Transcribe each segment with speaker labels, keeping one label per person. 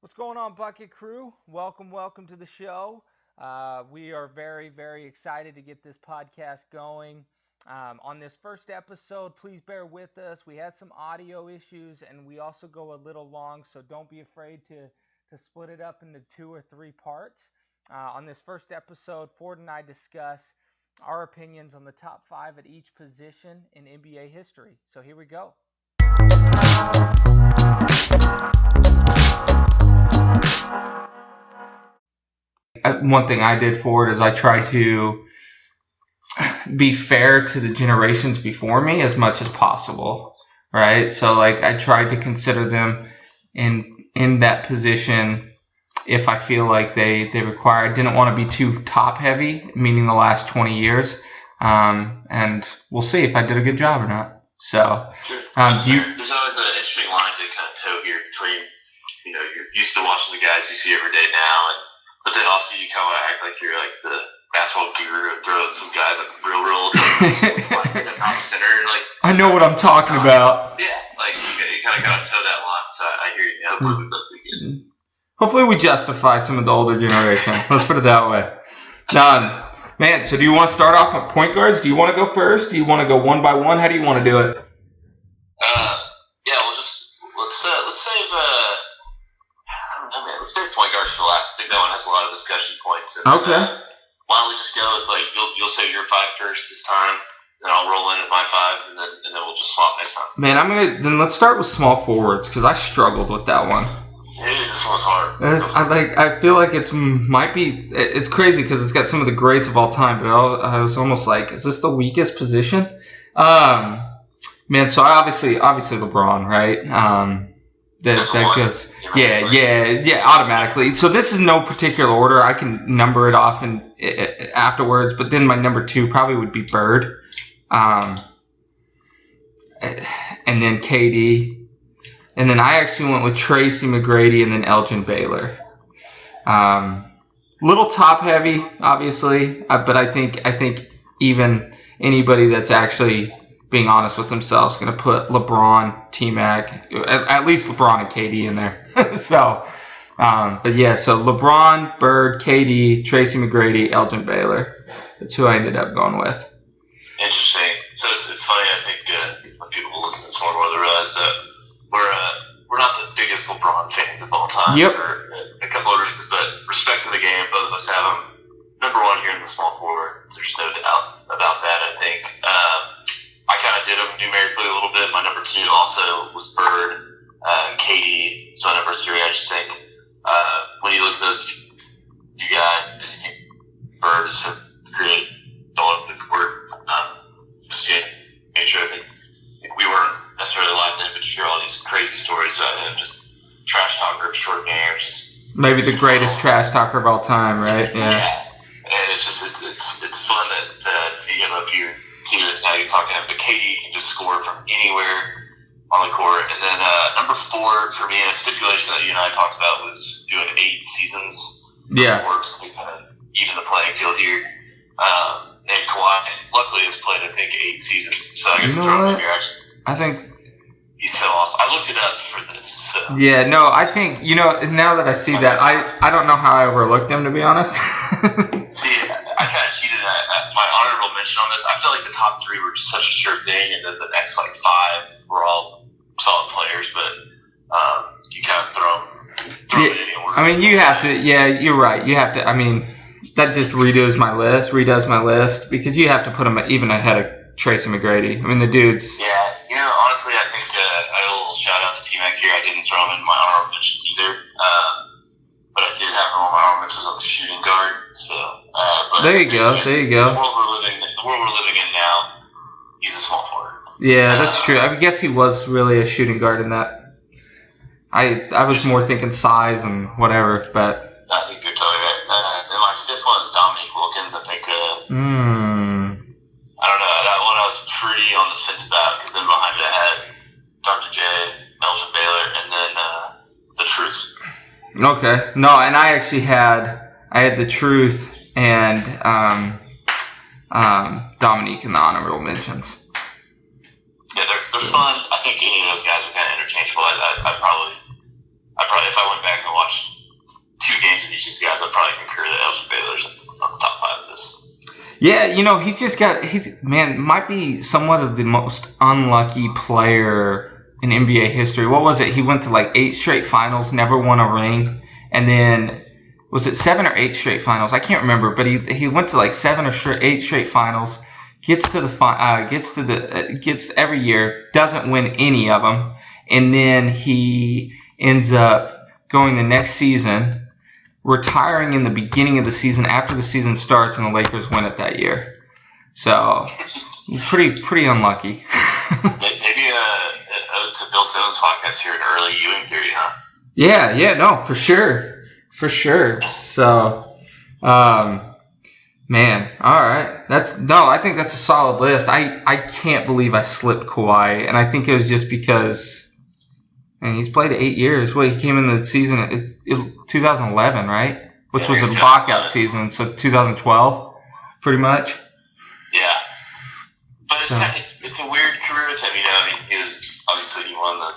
Speaker 1: What's going on, Bucket Crew? Welcome to the show. We are very, very excited to get this podcast going. On this first episode, please bear with us. We had some audio issues and we also go a little long, so don't be afraid to split it up into 2 or 3 parts. On this first episode, Ford and I discuss our opinions on the top 5 at each position in NBA history. So here we go. One thing I did for it is I tried to be fair to the generations before me as much as possible, right? So like I tried to consider them in that position if I feel like they require. I didn't want to be too top heavy, meaning the last 20 years, and we'll see if I did a good job or not. So,
Speaker 2: there's always an interesting line to kind of toe here between, you're used to watching the guys you see every day now, but then also you kind of act like you're like the basketball guru and throw some guys like real like in the top center. And like,
Speaker 1: I know what I'm talking about.
Speaker 2: Yeah, like you kind of got to toe that line. So I hear you. Hopefully we built it good.
Speaker 1: Hopefully we justify some of the older generation. Let's put it that way. Man, so do you want to start off at point guards? Do you want to go first? Do you want to go one by one? How do you want to do it?
Speaker 2: Yeah, let's save let's save point guards for last. I think that one has a lot of discussion points. And,
Speaker 1: okay.
Speaker 2: Why don't we just go with you'll say your 5 first this time, then I'll roll in at my 5, and then we'll just swap next time.
Speaker 1: Man, let's start with small forwards because I struggled with that one.
Speaker 2: This one's hard.
Speaker 1: I feel like it's crazy because it's got some of the greats of all time, but I was almost like, is this the weakest position? Man, so obviously LeBron, right? That goes, yeah, automatically. So this is no particular order. I can number it off afterwards, but then my number 2 probably would be Bird, and then KD. And then I actually went with Tracy McGrady and then Elgin Baylor. Little top heavy, obviously, but I think even anybody that's actually being honest with themselves is going to put LeBron, T-Mac, at least LeBron and KD in there. So LeBron, Bird, KD, Tracy McGrady, Elgin Baylor. That's who I ended up going with.
Speaker 2: Interesting. So it's funny. I think when people listen to this more they realize that we're not the biggest LeBron fans of all time.
Speaker 1: Yep.
Speaker 2: For a couple of reasons, but respect to the game, both of us have him number 1 here in the small forward. There's no doubt about that. I think I kind of did him numerically a little bit. My number 2 also was Bird. KD is my number 3. I just think when you look at those 2 guys, I just think Bird is a great dog of the court. Nature. I think we weren't necessarily alive then, but you hear all these crazy stories about him, just trash talker extraordinaire. Just
Speaker 1: maybe the greatest trash talker of all time, right? Yeah.
Speaker 2: And it's fun to see him up here too. And now you're talking about, but KD can just score from anywhere on the court. And then number 4 for me, and a stipulation that you and I talked about was doing 8 seasons.
Speaker 1: Yeah.
Speaker 2: Works to kind of even the playing field here. And Kawhi, luckily, has played I think 8 seasons, so I get to throw him in here.
Speaker 1: I think
Speaker 2: he's so awesome. I looked it up for this. So.
Speaker 1: Yeah, no, I think, now that I see that, I don't know how I overlooked him, to be honest.
Speaker 2: See, I kind of cheated at my honorable mention on this. I feel like the top 3 were just such a sure thing, and then the next 5 were all solid players, but you kind of throw it in any order.
Speaker 1: I mean, you have to, yeah, you're right. You have to, I mean, that just redoes my list, because you have to put him even ahead of Tracy McGrady. I mean, the dude's...
Speaker 2: Yeah, honestly, I think I owe a little shout out to T-Mac here. I didn't throw him in my honorable mentions either, but I did have him on my honorable mentions on the shooting guard. So
Speaker 1: there you go.
Speaker 2: The world we're living in now, he's a small forward.
Speaker 1: Yeah, that's true. I guess he was really a shooting guard in that. I was more thinking size and whatever, but...
Speaker 2: I think you're totally right. And my 5th one is Dominique Wilkins. I think... I don't know. That one I was pretty on the fence about, because then behind it I had Dr. J, Elgin Baylor, and then the Truth.
Speaker 1: Okay. No, and I actually had the Truth and Dominique in the honorable mentions.
Speaker 2: Yeah, they're fun. I think any of those guys are kind of interchangeable. I probably if I went back and watched
Speaker 1: Yeah, might be somewhat of the most unlucky player in NBA history. What was it? He went to like 8 straight finals, never won a ring, and then was it 7 or 8 straight finals? I can't remember, but he went to like 7 or 8 straight finals. Gets every year, doesn't win any of them, and then he ends up going the next season, retiring in the beginning of the season after the season starts, and the Lakers win it that year. So pretty unlucky.
Speaker 2: Maybe to Bill Simmons' podcast here, an early Ewing theory, huh?
Speaker 1: Yeah, no, for sure. So, man, all right. I think that's a solid list. I can't believe I slipped Kawhi, and I think it was just because, and he's played 8 years. Well, he came in the season 2011, right? Which was a lockout season, so 2012, pretty much.
Speaker 2: Yeah. But it's a weird career with him, he won the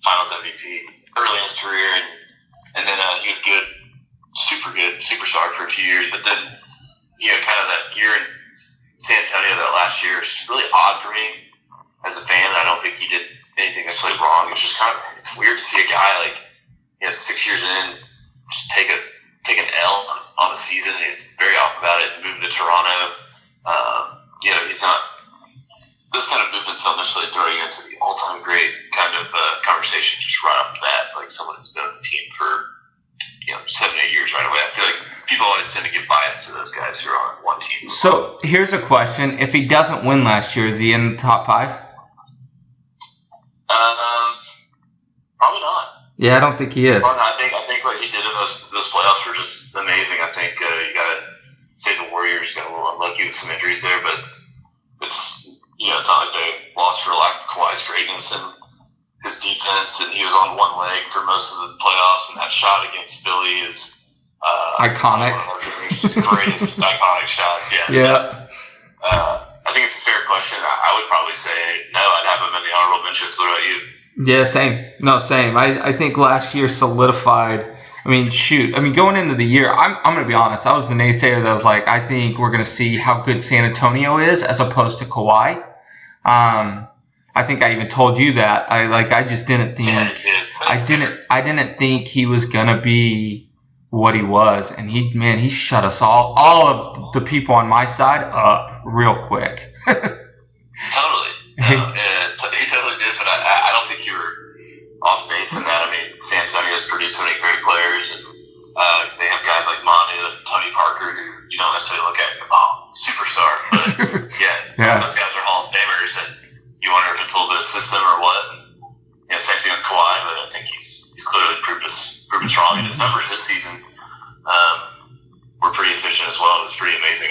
Speaker 2: Finals MVP early in his career, and then he was good, superstar for a few years, but then, kind of that year in San Antonio, that last year, is really odd for me as a fan. I don't think he did anything necessarily wrong. It's just it's weird to see a guy 6 years in just take an L on the season. He's very off about it. Moving to Toronto, he's not this kind of movement so much like throwing into the all-time great kind of conversation just right off the bat, like someone who's been with the team for 7, 8 years right away. I feel like people always tend to get biased to those guys who are on one team.
Speaker 1: So here's a question: if he doesn't win last year, is he in the top 5?
Speaker 2: Probably not.
Speaker 1: Yeah, I don't think he is.
Speaker 2: I think what he did in those playoffs were just amazing. I think you got to say the Warriors got a little unlucky with some injuries there, but it's it's not like they lost for lack of Kawhi's greatness and his defense, and he was on one leg for most of the playoffs, and that shot against Philly is
Speaker 1: iconic.
Speaker 2: One of the greatest iconic shots.
Speaker 1: Yeah.
Speaker 2: I think it's a fair question. I would probably say no. I'd have him in the honorable mentions. What about you?
Speaker 1: Yeah, same. No, same. I think last year solidified. Going into the year, I'm going to be honest. I was the naysayer that was like, I think we're going to see how good San Antonio is as opposed to Kawhi. I think I even told you that. I just didn't think. I didn't think he was going to be what he was, and he shut us all of the people on my side up real quick.
Speaker 2: Totally. He totally did, but I don't think you were off base in that. San Antonio's produced so many great players, and they have guys like Manu and Tony Parker who you don't necessarily look at and go, superstar. But those guys are Hall of Famers, and you wonder if it's a little bit of system or what. Same thing with Kawhi, but I think he's clearly proved us wrong, and his numbers this season were pretty efficient as well. It was pretty amazing.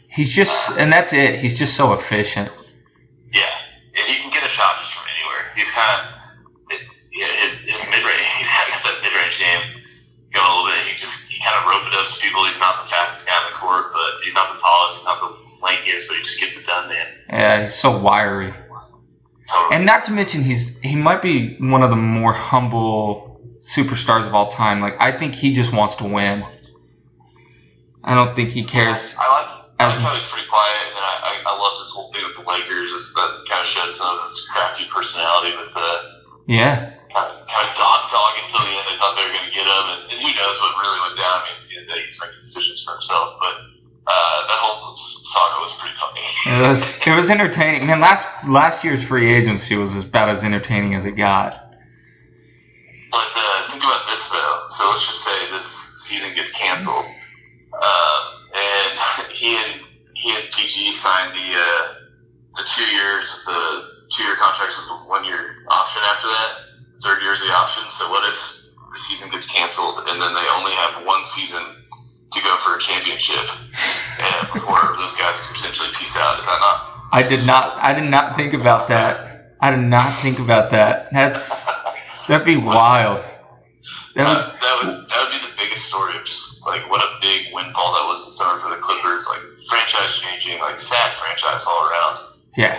Speaker 1: He's just, and that's it. He's just so efficient.
Speaker 2: Yeah, he can get a shot just from anywhere. He's kind of his mid-range. He's kind of that mid-range game going a little bit. He kind of rope-a-dopes people. He's not the fastest guy on the court, but he's not the tallest. He's not the lankiest, but he just gets it done, man.
Speaker 1: Yeah, he's so wiry.
Speaker 2: Totally.
Speaker 1: And not to mention, he might be one of the more humble superstars of all time. I think he just wants to win. I don't think he cares.
Speaker 2: I like how he's pretty quiet, and I love this whole thing with the Lakers. That kind of showed some of his crafty personality with kind of dog until the end. They thought they were going to get him, and who knows what really went down. He's making decisions for himself, but that whole saga was pretty funny.
Speaker 1: It was entertaining. Man, last year's free agency was about as entertaining as it got.
Speaker 2: But think about this though. So let's just say this season gets canceled, and he and PG signed the 2 years. The 2-year contracts with a 1-year option after that. Third year is the option. So what if the season gets canceled and then they only have one season to go for a championship, and before those guys can potentially peace out? Is that not?
Speaker 1: I did not think about that. That'd be wild.
Speaker 2: That would be the biggest story of just what a big windfall that was this summer for the Clippers. Franchise changing, sad franchise all around.
Speaker 1: Yeah.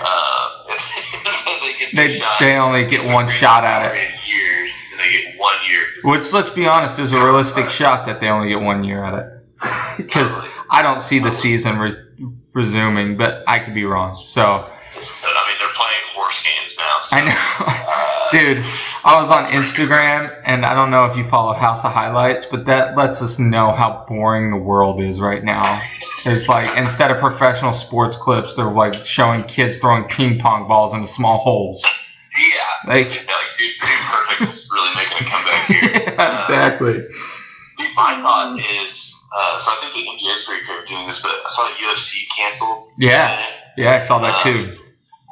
Speaker 2: They
Speaker 1: only get one shot at it.
Speaker 2: Years, and they get 1 year.
Speaker 1: Which, let's be honest, there's a realistic shot that they only get 1 year at it. Because I don't see the season resuming, but I could be wrong. So
Speaker 2: they're playing horse games now. So,
Speaker 1: I know. Dude, I was on Instagram, and I don't know if you follow House of Highlights, but that lets us know how boring the world is right now. It's like, instead of professional sports clips, they're like showing kids throwing ping pong balls into small holes.
Speaker 2: Yeah. Like dude Perfect is really making a comeback here.
Speaker 1: Yeah, exactly.
Speaker 2: Dude, my thought is, so I think the NBA is pretty good at doing this, but I saw the UFC canceled.
Speaker 1: Yeah, I saw that too.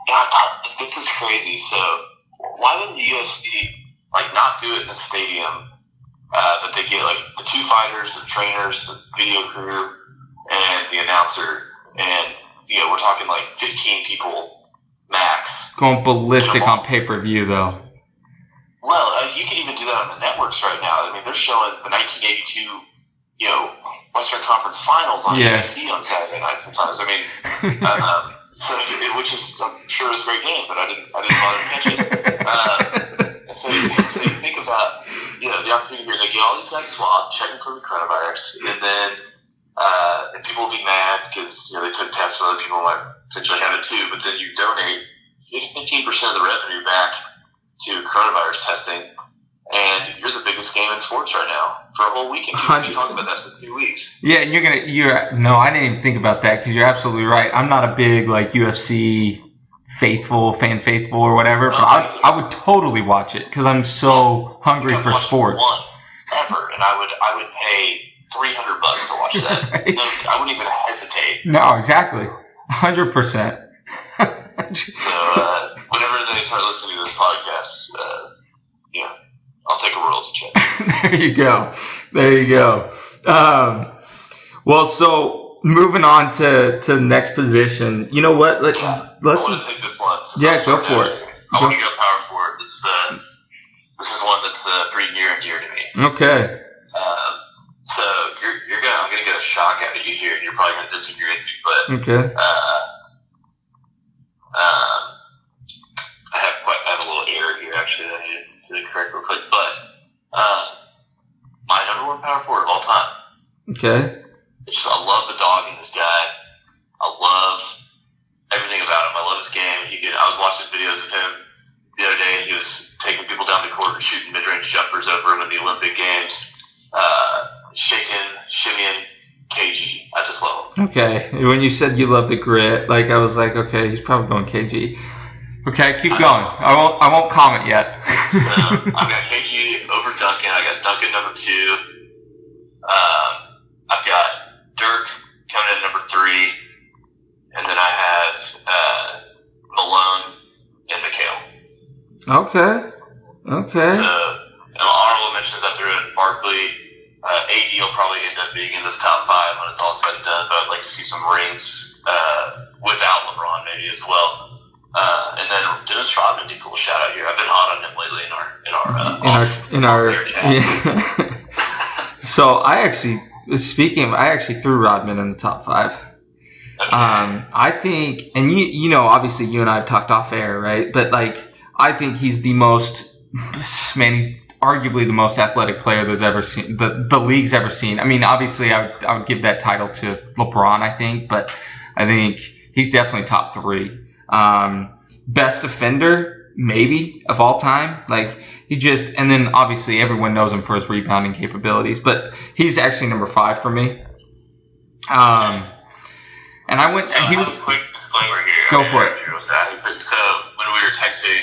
Speaker 2: Yeah, I thought this is crazy. So why wouldn't the UFC not do it in a stadium? But they get the 2 fighters, the trainers, the video crew, and the announcer, and we're talking 15 people max.
Speaker 1: Going ballistic on pay-per-view though.
Speaker 2: Well, you can even do that on the networks right now. I mean, they're showing the 1982, Western Conference Finals on ABC on Saturday night sometimes. I mean, which is, I'm sure, is a great game, but I didn't bother to catch it. And so you think about, the opportunity here. They get all these guys swabbed, checking for the coronavirus, and then and people will be mad because they took tests, and other people might potentially have it too. But then you donate 15% of the revenue back to coronavirus testing, and you're the biggest game in sports right now for a whole weekend. You've been talking about that for 2 weeks.
Speaker 1: Yeah, and no, I didn't even think about that because you're absolutely right. I'm not a big UFC fan faithful or whatever, but I would totally watch it because I'm so hungry for sports.
Speaker 2: Ever, and I would pay $300 to watch that. Right? No, I wouldn't even hesitate.
Speaker 1: No, exactly, 100%.
Speaker 2: So whenever they start listening to this podcast, I'll take a royalty check. There you go. Well, so moving on to the next position. You know what? Let's. I want to take this one.
Speaker 1: Yeah, go for it.
Speaker 2: I want to go power forward. This is one that's pretty near and dear to me.
Speaker 1: Okay.
Speaker 2: So I'm gonna get a shock out of you here, and you're probably gonna disagree with me, but
Speaker 1: okay.
Speaker 2: I have a little error here actually that I need to correct real quick, but my number 1 power forward of all time.
Speaker 1: Okay.
Speaker 2: I love the dog in this guy. I love everything about him. I love his game. I was watching videos of him the other day, and he was taking people down the court and shooting mid-range jumpers over him in the Olympic Games. Shimmying KG. I just love him.
Speaker 1: Okay. When you said you love the grit, I was like, okay, he's probably going KG. Okay, keep going. I won't comment yet.
Speaker 2: So I've got KG over Duncan. I got Duncan number 2. I've got Dirk coming in number 3, and then I have Malone and McHale.
Speaker 1: Okay.
Speaker 2: So honorable mentions, I threw in Barkley. AD will probably end up being in this top 5 when it's all said and done, but I'd like to see some rings without LeBron maybe as well. And then Dennis Rodman needs a little shout out here. I've been hot on him lately in our chat.
Speaker 1: Yeah. So I actually threw Rodman in the top 5.
Speaker 2: Okay.
Speaker 1: I think, and obviously you and I have talked off air, right? But I think he's he's arguably the most athletic player there's ever seen, the league's ever seen. I mean, obviously I would give that title to LeBron, I think, but I think he's definitely top 3. Best defender, maybe, of all time. And then obviously everyone knows him for his rebounding capabilities, but he's actually number 5 for me. And I went.
Speaker 2: So I have a quick disclaimer here.
Speaker 1: Go for it.
Speaker 2: So when we were texting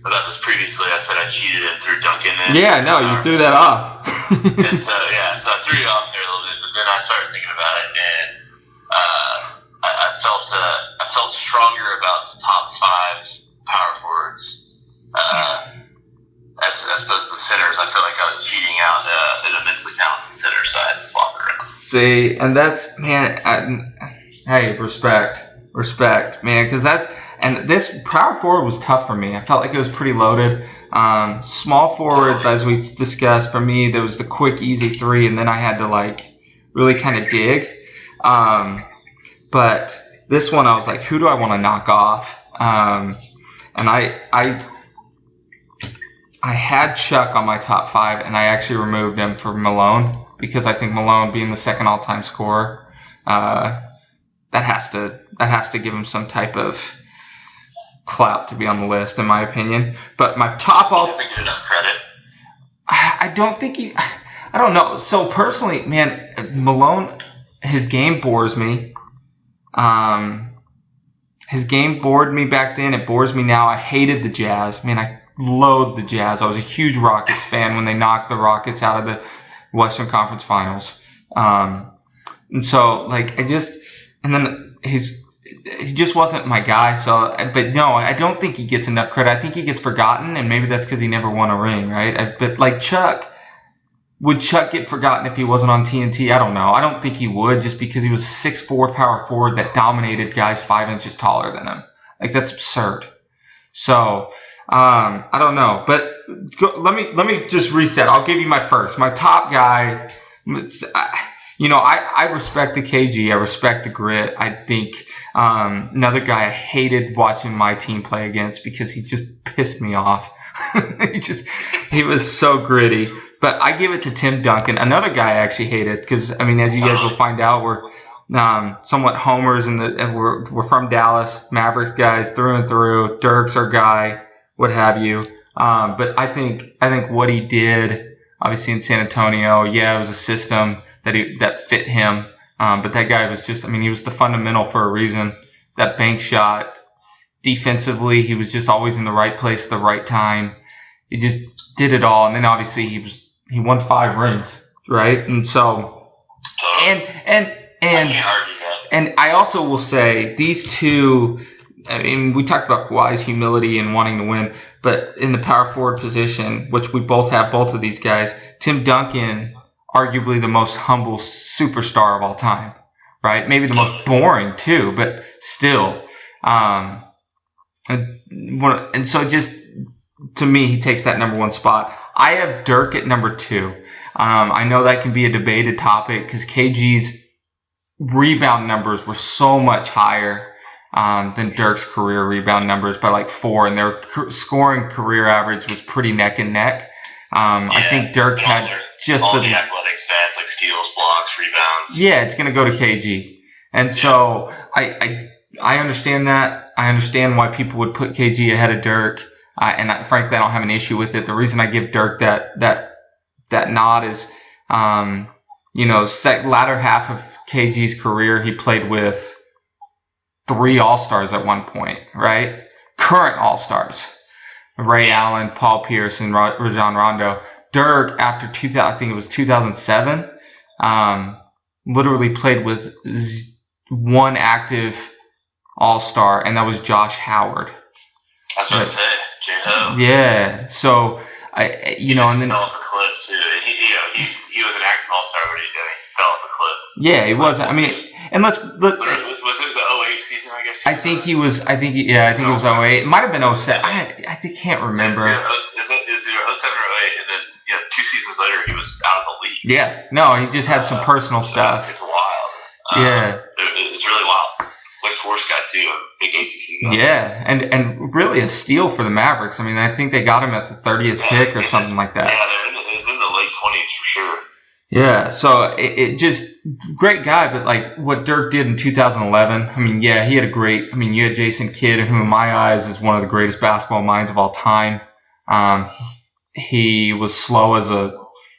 Speaker 2: about this previously, I said I cheated and threw Duncan in.
Speaker 1: Yeah, no, you threw that off.
Speaker 2: And so I threw you off there a little bit, but then I started thinking about it, and I felt stronger about the top 5 power forwards as opposed to centers. I feel like I was cheating out an immensely talented center, so I had to swap it around.
Speaker 1: See, and that's, man, hey, respect, man, because this power forward was tough for me. I felt like it was pretty loaded. Small forward, as we discussed, for me, there was the quick, easy 3, and then I had to really kind of dig. But this one, I was like, who do I want to knock off? And I had Chuck on my top 5, and I actually removed him for Malone because I think Malone being the second all-time scorer, that has to give him some type of clout to be on the list, in my opinion. But my top all.
Speaker 2: He doesn't get enough credit.
Speaker 1: I don't think he. I don't know. So personally, man, Malone, his game bores me. His game bored me back then. It bores me now. I hated the Jazz. Man, I loathe the Jazz. I was a huge Rockets fan when they knocked the Rockets out of the Western Conference Finals. And so, like, and then he just wasn't my guy. So, but no, I don't think he gets enough credit. I think he gets forgotten, and maybe that's because he never won a ring, right? But like Chuck, would Chuck get forgotten if he wasn't on TNT? I don't know. I don't think he would, just because he was a 6'4" power forward that dominated guys 5 inches taller than him. Like, that's absurd. So, I don't know. But let me just reset. I'll give you my first. My top guy, I respect the KG. I respect the grit. I think another guy I hated watching my team play against because he just pissed me off. He was so gritty. But I give it to Tim Duncan, another guy I actually hated because, I mean, as you guys will find out, we're somewhat homers and we're from Dallas, Mavericks guys through and through. Dirk's our guy, what have you. But I think what he did, obviously in San Antonio, it was a system that fit him. But that guy was he was the fundamental for a reason. That bank shot, defensively, he was just always in the right place at the right time. He just did it all. And then obviously he won 5 rings, right? And so, and I also will say these two, I mean, we talked about Kawhi's humility and wanting to win, but in the power forward position, which we both have, both of these guys, Tim Duncan, arguably the most humble superstar of all time, right? Maybe the most boring too, but still. And so just, to me, he takes that number 1 spot. I have Dirk at number 2. I know that can be a debated topic because KG's rebound numbers were so much higher than Dirk's career rebound numbers by like 4, and their scoring career average was pretty neck and neck. I think Dirk had just
Speaker 2: all the athletic stats like steals, blocks, rebounds.
Speaker 1: Yeah, it's going to go to KG. And so I understand that. I understand why people would put KG ahead of Dirk. Frankly, I don't have an issue with it. The reason I give Dirk that nod is, latter half of KG's career, he played with 3 All-Stars at one point, right? Current All-Stars. Ray Allen, Paul Pierce, and Rajon Rondo. Dirk, after 2007, literally played with 1 active All-Star, and that was Josh Howard.
Speaker 2: That's what I said. J-Ho.
Speaker 1: Yeah. So and then
Speaker 2: fell off a cliff too. He was an active All-Star. What did he do? He fell off a cliff.
Speaker 1: Yeah, he was. I mean, and let's look.
Speaker 2: Was it the 08 season? I guess.
Speaker 1: I think he was 08. It might have been 07. I can't remember.
Speaker 2: Is it 07 or 08? And then 2 seasons later, he was out of the league.
Speaker 1: Yeah. No, he just had some personal stuff.
Speaker 2: It's wild. It's really wild. Wake Forest guy too, a big ACC guy.
Speaker 1: Yeah, and really a steal for the Mavericks. I mean, I think they got him at the 30th pick or something like that.
Speaker 2: Yeah, it was in the late 20s for sure.
Speaker 1: Yeah, so it just great guy, but like what Dirk did in 2011. I mean, he had a great. I mean, you had Jason Kidd, who in my eyes is one of the greatest basketball minds of all time. He was slow as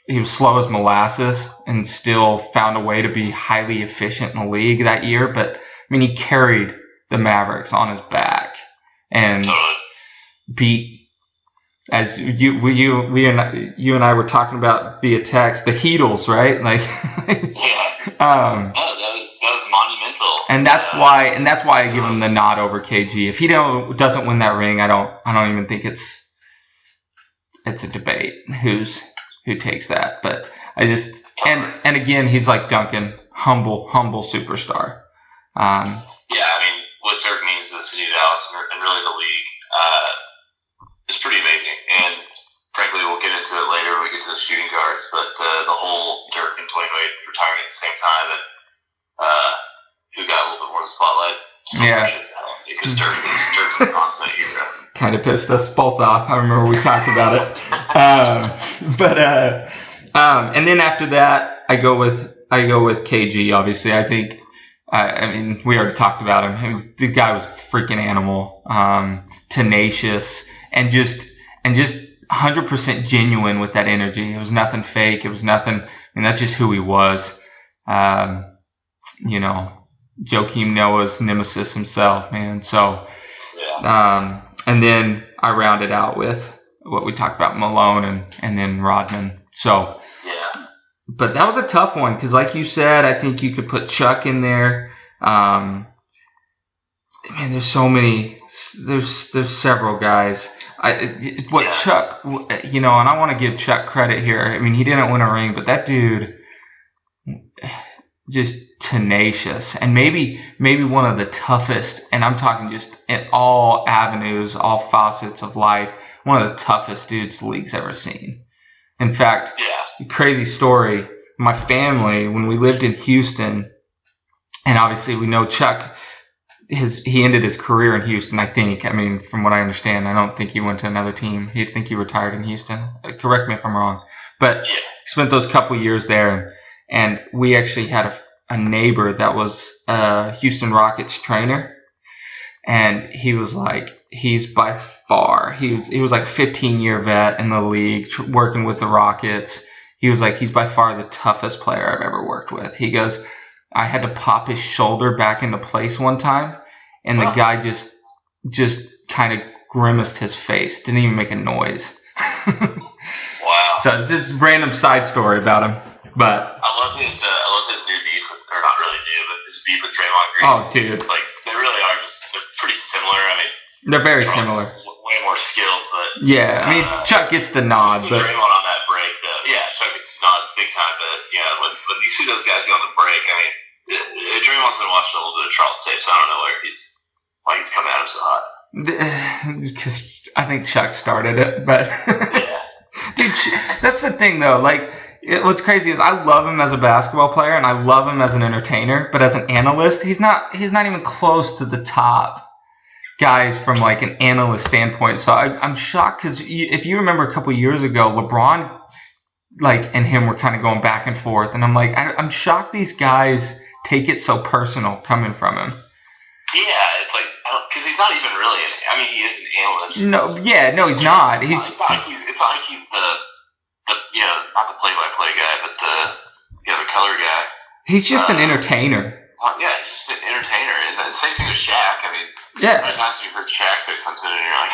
Speaker 1: molasses, and still found a way to be highly efficient in the league that year. But I mean, he carried the Mavericks on his back and beat, as you and I were talking about via text, the Heatles, right? Like,
Speaker 2: that was monumental.
Speaker 1: And that's why I give him the nod over KG. If he doesn't win that ring, I don't even think it's a debate who takes that. But I just and again, he's like Duncan, humble superstar.
Speaker 2: I mean, what Dirk means to the city of Dallas and really the league is pretty amazing. And frankly, we'll get into it later when we get to the shooting guards. But the whole Dirk and Dwayne Wade retiring at the same time, and who got a little bit more of the spotlight? Because Dirk's a consummate hero.
Speaker 1: Kind of pissed us both off. I remember we talked about it. And then after that, I go with KG. Obviously, I think I mean, we already talked about him. The guy was a freaking animal, tenacious, and just 100% genuine with that energy. It was nothing fake. It was nothing. I mean, that's just who he was. Joakim Noah's nemesis himself, man. So, and then I rounded out with what we talked about, Malone and then Rodman. So, but that was a tough one because, like you said, I think you could put Chuck in there. Man, there's so many. There's several guys. Chuck, and I want to give Chuck credit here. I mean, he didn't win a ring, but that dude, just tenacious, and maybe one of the toughest. And I'm talking just in all avenues, all facets of life, one of the toughest dudes the league's ever seen. In fact, crazy story, my family, when we lived in Houston, and obviously we know Chuck, he ended his career in Houston, I think. I mean, from what I understand, I don't think he went to another team. I think he retired in Houston. Correct me if I'm wrong. But he spent those couple years there, and we actually had a neighbor that was a Houston Rockets trainer, and he was like, he's by far, he was like 15-year vet in the league, working with the Rockets. He was like, he's by far the toughest player I've ever worked with. He goes, I had to pop his shoulder back into place one time, and the guy just kind of grimaced his face, didn't even make a noise.
Speaker 2: Wow.
Speaker 1: So just random side story about him. But
Speaker 2: I love his new beef with, or not really new, but his beef with Draymond Green.
Speaker 1: Oh, dude.
Speaker 2: Like, they really are they're pretty similar. I mean,
Speaker 1: they're very similar.
Speaker 2: Way more skilled, but
Speaker 1: yeah, I mean, Chuck gets the nod, but
Speaker 2: Draymond on that break, though. Yeah, Chuck gets the nod big time. But when you see those guys go on the break, I mean, Draymond's been watching a little bit of Charles tape, so I don't know why he's coming at him so hot.
Speaker 1: Because I think Chuck started it, but dude, that's the thing though. Like, what's crazy is I love him as a basketball player and I love him as an entertainer, but as an analyst, he's not even close to the top guys from like an analyst standpoint. So I'm shocked because if you remember a couple years ago, LeBron and him were kind of going back and forth, and I'm like, I'm shocked these guys take it so personal coming from him.
Speaker 2: Yeah, it's like, because he's not even really he is an analyst.
Speaker 1: No, he's not.
Speaker 2: It's not like he's the not the play-by-play guy, but the color guy.
Speaker 1: He's just an entertainer.
Speaker 2: Yeah, he's just an entertainer. And same thing with Shaq. I mean,
Speaker 1: how
Speaker 2: many times have you heard Shaq say something and you're like,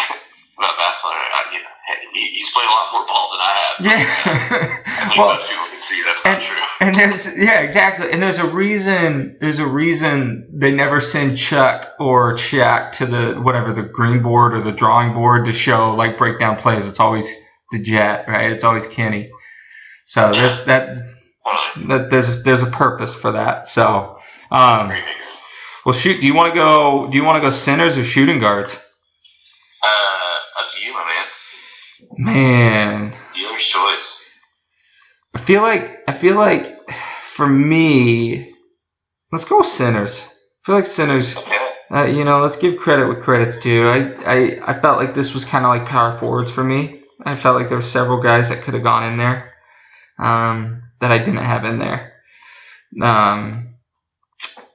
Speaker 2: about basketball, he's played a lot more ball than I have.
Speaker 1: Yeah.
Speaker 2: I think most people can see that's not true.
Speaker 1: And exactly. And there's a reason they never send Chuck or Shaq to the green board or the drawing board to show, like, breakdown plays. It's always the Jet, right? It's always Kenny. So there's a purpose for that. So, well, shoot. Do you want to go centers or shooting guards?
Speaker 2: Up to you, my man.
Speaker 1: Man.
Speaker 2: Dealer's choice.
Speaker 1: I feel like for me, let's go with centers. I feel like centers.
Speaker 2: Okay.
Speaker 1: Let's give credit what credit's due. I felt like this was kind of like power forwards for me. I felt like there were several guys that could have gone in there that I didn't have in there.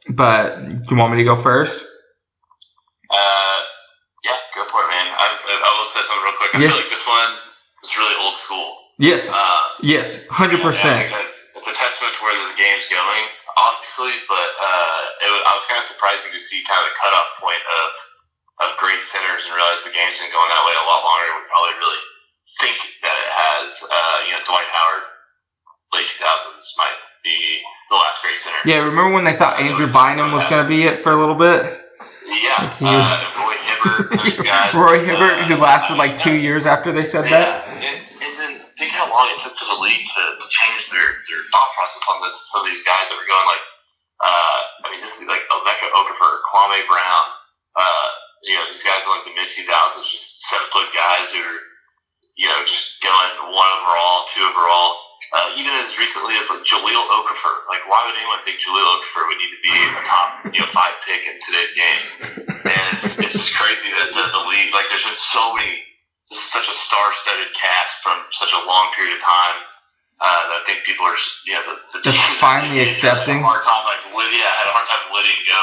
Speaker 1: But do you want me to go first?
Speaker 2: Yeah, go for it, man. I will say something real quick. I feel like this one is really old school.
Speaker 1: Yes. Yes, 100%.
Speaker 2: I think it's a testament to where this game's going, obviously, but I was kind of surprising to see kind of the cutoff point of great centers and realize the game's been going that way a lot longer than we probably really think that it has. Dwight Howard, late 2000s, might be the last great center. Yeah,
Speaker 1: remember when they thought Andrew Bynum was going to be it for a little bit?
Speaker 2: Yeah, Roy Hibbert, those guys.
Speaker 1: Roy Hibbert, who lasted like 2 years after they said that.
Speaker 2: And then think how long it took for the league to change their thought process on this. Some of these guys that were going like, this is like Emeka Okafor, Kwame Brown. These guys in like the mid 2000s, just 7-foot guys who are, just going 1 overall, 2 overall. Even as recently as like Jahlil Okafor. Like, why would anyone think Jahlil Okafor would need to be a top 5 pick in today's game? And it's just crazy that the league, like, there's been such a star-studded cast from such a long period of time. I think people are just, the
Speaker 1: finally accepting.
Speaker 2: Had a hard time letting go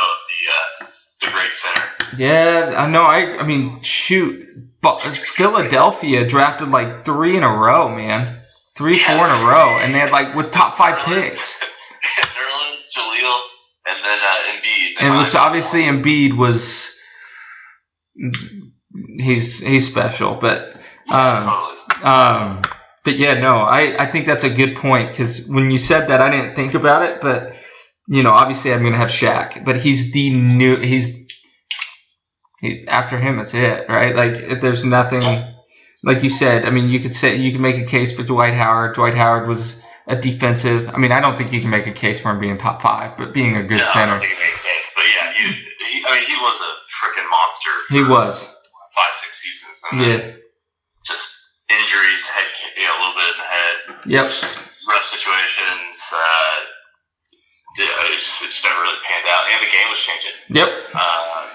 Speaker 2: of the great center.
Speaker 1: Yeah, I know. I mean, shoot, Philadelphia drafted like 3 in a row, man. 3, 4 in a row, and they had like with top 5 picks.
Speaker 2: Nerlens, Jaleel, and then Embiid.
Speaker 1: And which obviously Embiid was, he's special, but but yeah, no, I think that's a good point, because when you said that, I didn't think about it, but obviously I'm gonna have Shaq, but he's after him, it's it, right? Like, there's nothing, like you said. I mean, you can make a case for Dwight Howard. Dwight Howard was a defensive. I mean, I don't think you can make a case for him being top 5, but being a good center.
Speaker 2: I don't think you make a case, but yeah, he was a freaking monster.
Speaker 1: He was
Speaker 2: 5-6 seasons. And
Speaker 1: yeah.
Speaker 2: Just injuries, a little bit in the head.
Speaker 1: Yep.
Speaker 2: Just rough situations. It just never really panned out, and the game was changing.
Speaker 1: Yep.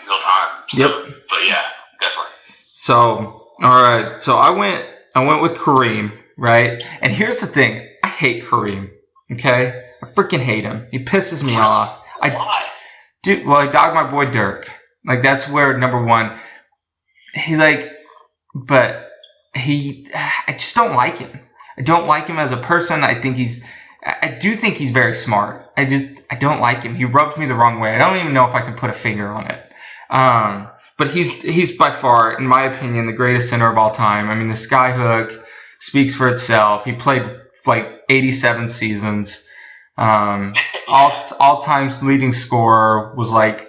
Speaker 2: Real time. So,
Speaker 1: yep.
Speaker 2: But yeah, definitely.
Speaker 1: So, all right. So I went with Kareem, right? And here's the thing: I hate Kareem. Okay, I freaking hate him. He pisses me off.
Speaker 2: Why?
Speaker 1: Dude, well, I dog my boy Dirk. Like, that's where number one. I just don't like him. I don't like him as a person. I do think he's very smart. I don't like him. He rubs me the wrong way. I don't even know if I can put a finger on it. But he's by far, in my opinion, the greatest center of all time. I mean, the skyhook speaks for itself. He played like 87 seasons. All times leading scorer was like,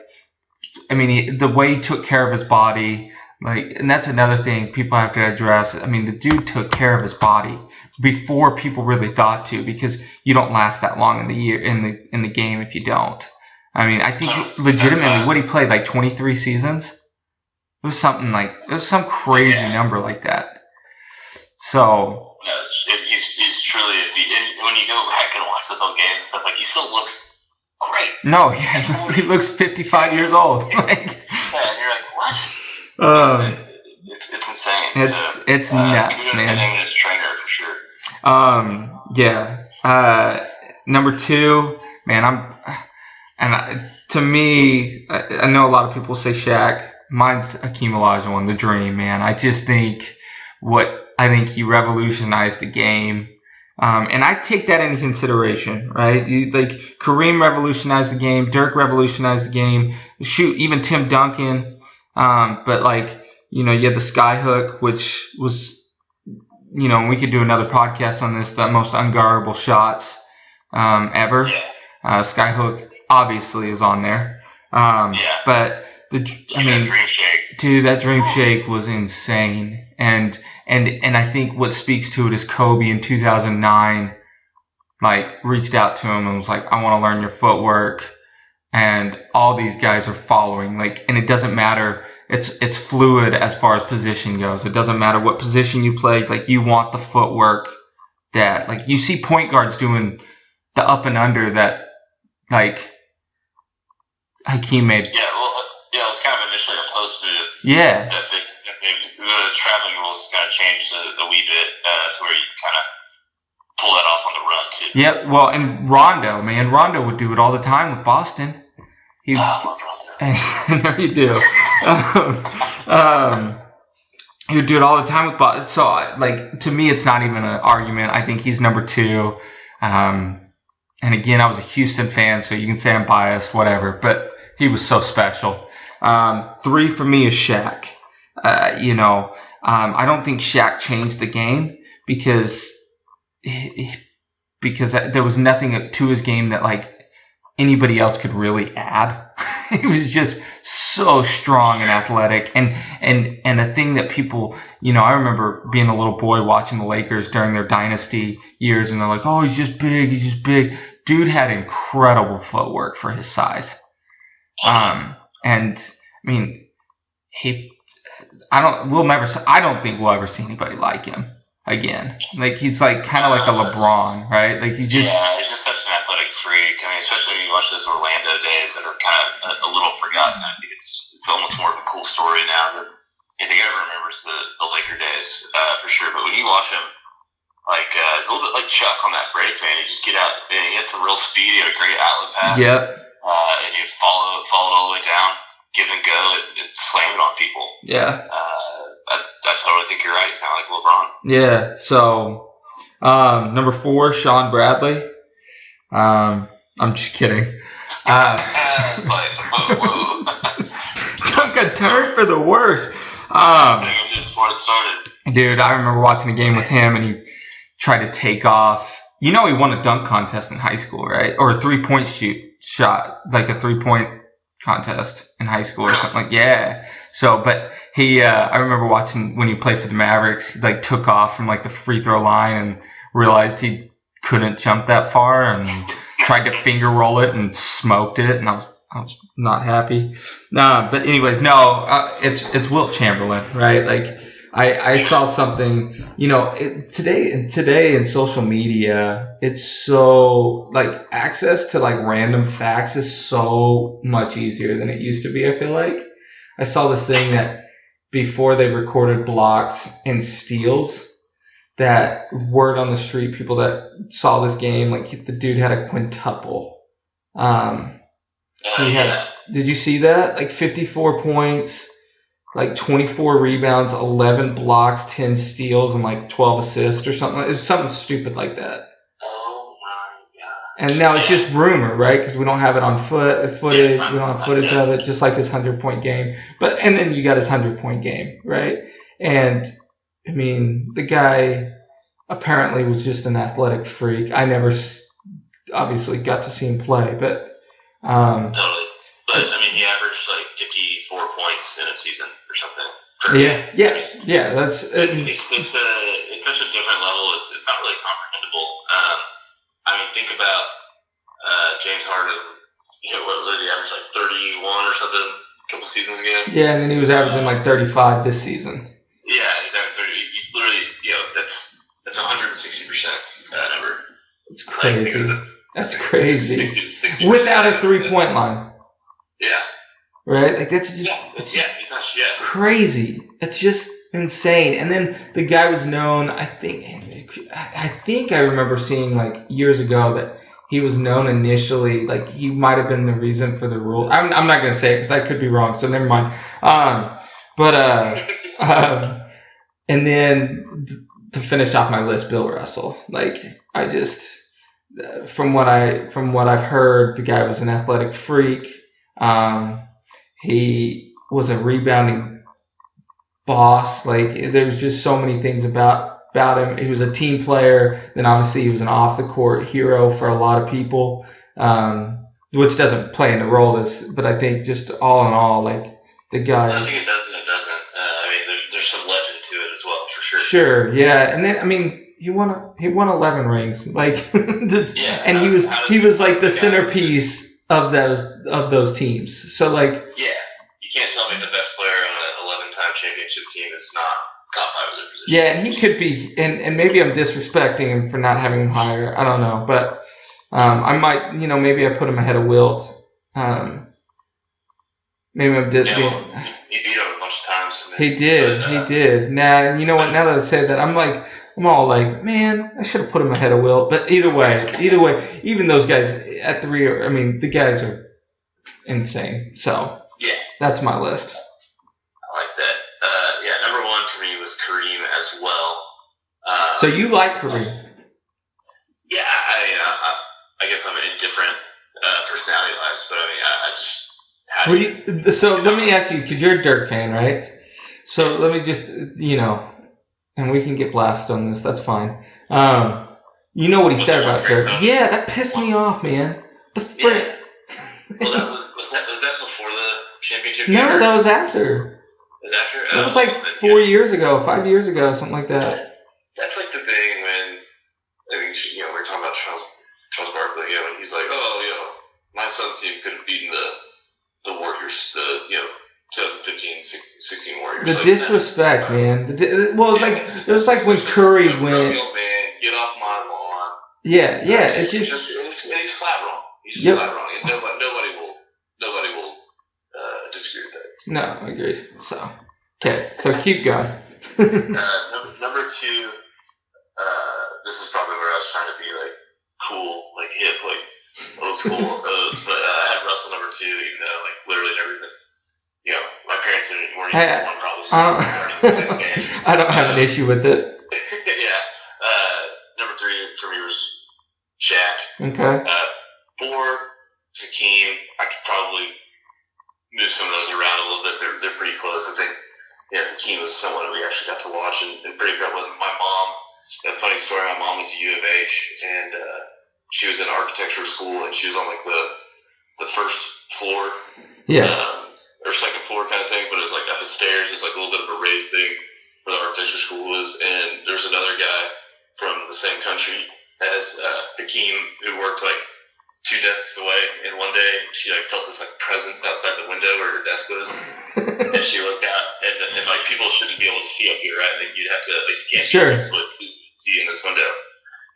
Speaker 1: I mean, the way he took care of his body, like, and that's another thing people have to address. I mean, the dude took care of his body before people really thought to, because you don't last that long in the game if you don't. I mean, I think legitimately, what he played, like 23 seasons. It was some crazy number like that. So.
Speaker 2: He's truly, when you go back and watch those old games and stuff, like, he still looks great.
Speaker 1: No, yeah, he looks 55 years old. Like,
Speaker 2: yeah, and you're like, what? It's insane.
Speaker 1: It's nuts, man.
Speaker 2: Him as a trainer for sure.
Speaker 1: Yeah. Number 2, man, to me, I know a lot of people say Shaq. Mine's Hakeem Olajuwon, the dream, man. I just think he revolutionized the game. And I take that into consideration, right? Kareem revolutionized the game. Dirk revolutionized the game. Shoot, even Tim Duncan. But you had the skyhook, which was, we could do another podcast on this, the most unguardable shots ever. Skyhook obviously is on there. But
Speaker 2: Dream Shake.
Speaker 1: Dude, that Dream Shake was insane. And I think what speaks to it is Kobe in 2009, reached out to him and was like, I want to learn your footwork. And all these guys are following. And it doesn't matter. It's fluid as far as position goes. It doesn't matter what position you play. You want the footwork that, you see point guards doing the up and under that, Hakeem made.
Speaker 2: I was kind of initially opposed to it.
Speaker 1: Yeah.
Speaker 2: The traveling rules kind of changed a wee bit to where you kind of pull that off on the run too.
Speaker 1: Yep. Well, and Rondo would do it all the time with Boston.
Speaker 2: I love Rondo.
Speaker 1: No, you do. He would do it all the time with Boston. So, to me, it's not even an argument. I think he's number 2. And again, I was a Houston fan, so you can say I'm biased, whatever. But he was so special. 3 for me is Shaq. I don't think Shaq changed the game because there was nothing to his game that anybody else could really add. He was just so strong and athletic, and a thing that people, I remember being a little boy watching the Lakers during their dynasty years, and they're like, oh, he's just big. Dude had incredible footwork for his size. And I mean, I don't think we'll ever see anybody like him again. He's kind of like a LeBron, right?
Speaker 2: He's just such an athletic freak. I mean, especially when you watch those Orlando days that are kind of a little forgotten. I think it's almost more of a cool story now that I think everyone remembers the Laker days for sure. But when you watch him, It's a little bit like Chuck on that break, man. You just get out, and he had some real speed. He had a great outlet pass.
Speaker 1: Yep.
Speaker 2: And you follow it all the way down, give and go, and slam it on people.
Speaker 1: Yeah.
Speaker 2: I totally think you're right. He's kind of like LeBron.
Speaker 1: Yeah. So, number 4, Sean Bradley. I'm just kidding.
Speaker 2: Whoa.
Speaker 1: Took a turn for the worst.
Speaker 2: Before it started.
Speaker 1: Dude, I remember watching a game with him, and he tried to take off. You know, he won a dunk contest in high school, right? Or a 3-point shot, like a 3-point contest in high school or something like. Yeah. So, but he, I remember watching when he played for the Mavericks. He like took off from like the free throw line and realized he couldn't jump that far and tried to finger roll it and smoked it, and I was not happy. But anyways, it's Wilt Chamberlain, right? Like I saw something, today in social media, it's so like access to like random facts is so much easier than it used to be. I feel like I saw this thing that before they recorded blocks and steals, that word on the street, people that saw this game, like the dude had a quintuple. Did you see that? Like 54 points, like 24 rebounds, 11 blocks, 10 steals, and like 12 assists or something. It was something stupid like that.
Speaker 2: Oh my god!
Speaker 1: And now it's just rumor, right? Because we don't have it on footage. We don't have footage of it, just like his 100-point game. And then you got his 100-point game, right? And I mean, the guy apparently was just an athletic freak. I never obviously got to see him play, but
Speaker 2: totally. But I mean, he averaged like 54 points in a season or something.
Speaker 1: Yeah. That's
Speaker 2: it's such a different level. It's not really comprehensible. I mean, think about James Harden. What did he average, like 31 or something a couple seasons ago?
Speaker 1: Yeah, and then he was averaging like 35 this season.
Speaker 2: Yeah, he's averaging 30. Literally, that's 160% number.
Speaker 1: It's crazy.
Speaker 2: Like,
Speaker 1: that's crazy.
Speaker 2: 60
Speaker 1: without a 3-point line.
Speaker 2: Yeah.
Speaker 1: Right? Like that's just
Speaker 2: he's not
Speaker 1: crazy. It's just insane. And then the guy was known, I think I remember seeing like years ago that he was known initially, like he might have been the reason for the rules. I'm not going to say it because I could be wrong, so never mind. And then to finish off my list, Bill Russell. Like I just, from what I've heard, the guy was an athletic freak. He was a rebounding boss. Like there's just so many things about him. He was a team player. Then obviously he was an off the court hero for a lot of people, which doesn't play in the role. But I think just all in all, like the guy.
Speaker 2: I think it does and it doesn't. I mean, there's some legend to it as well, for sure.
Speaker 1: Sure, yeah, and then I mean, he won 11 rings, like, and he was like the centerpiece of those teams. So like,
Speaker 2: yeah, you can't tell me the best player on an 11-time championship team is not top 5 of their position.
Speaker 1: Yeah, and he could be, and maybe I'm disrespecting him for not having him higher. I don't know, but I might, maybe I put him ahead of Wilt. Maybe I'm
Speaker 2: he beat him a bunch of times.
Speaker 1: He did. Now, you know what? Now that I say that, I'm all like, man, I should have put him ahead of Wilt. But either way, even those guys at 3, I mean, the guys are insane. So
Speaker 2: yeah,
Speaker 1: that's my list.
Speaker 2: I like that. Number 1 for me was Kareem as well.
Speaker 1: So you like Kareem?
Speaker 2: Yeah, I guess I'm indifferent personality-wise, but I mean, I just.
Speaker 1: So let me ask you, because you're a Dirk fan, right? So let me just, and we can get blasted on this. That's fine. You know what he said about Dirk? Yeah, that pissed me off, man. The frick.
Speaker 2: Yeah. Well, was that before the championship?
Speaker 1: No, that was after.
Speaker 2: It was after.
Speaker 1: It was like 4 years ago, 5 years ago, something like that.
Speaker 2: That's like the thing when I think we were talking about Charles Barkley, and he's like, my son's team could have beaten the Warriors, the 2015-16 Warriors.
Speaker 1: The disrespect, man. It was like when Curry went.
Speaker 2: Man, get off my lawn.
Speaker 1: Yeah.
Speaker 2: It's just he's flat wrong. He's just flat wrong, and nobody will disagree with that.
Speaker 1: No, agreed. So keep going.
Speaker 2: Number 2, this is probably where I was trying to be like cool, like hip, like old school oats, but I had Russell number 2, even though like literally never even, my parents weren't even one probably.
Speaker 1: I don't have an issue with it.
Speaker 2: Yeah. Number 3 for me was Shaq.
Speaker 1: Okay.
Speaker 2: 4, Hakeem. I could probably move some of those around a little bit. They're pretty close. I think, Hakeem was someone we actually got to watch and pretty good with. My mom, a funny story, my mom went to U of H, and she was in architecture school, and she was on like the first floor.
Speaker 1: Yeah.
Speaker 2: Or second floor kind of thing, but it was like up the stairs. It's like a little bit of a raised thing where the architecture school was, and there's another guy from the same country as Hakeem who worked like 2 desks away, and one day she like felt this like presence outside the window where her desk was, and she looked out, and like people shouldn't be able to see up here, right? Like you'd have to, like you can't see in this window,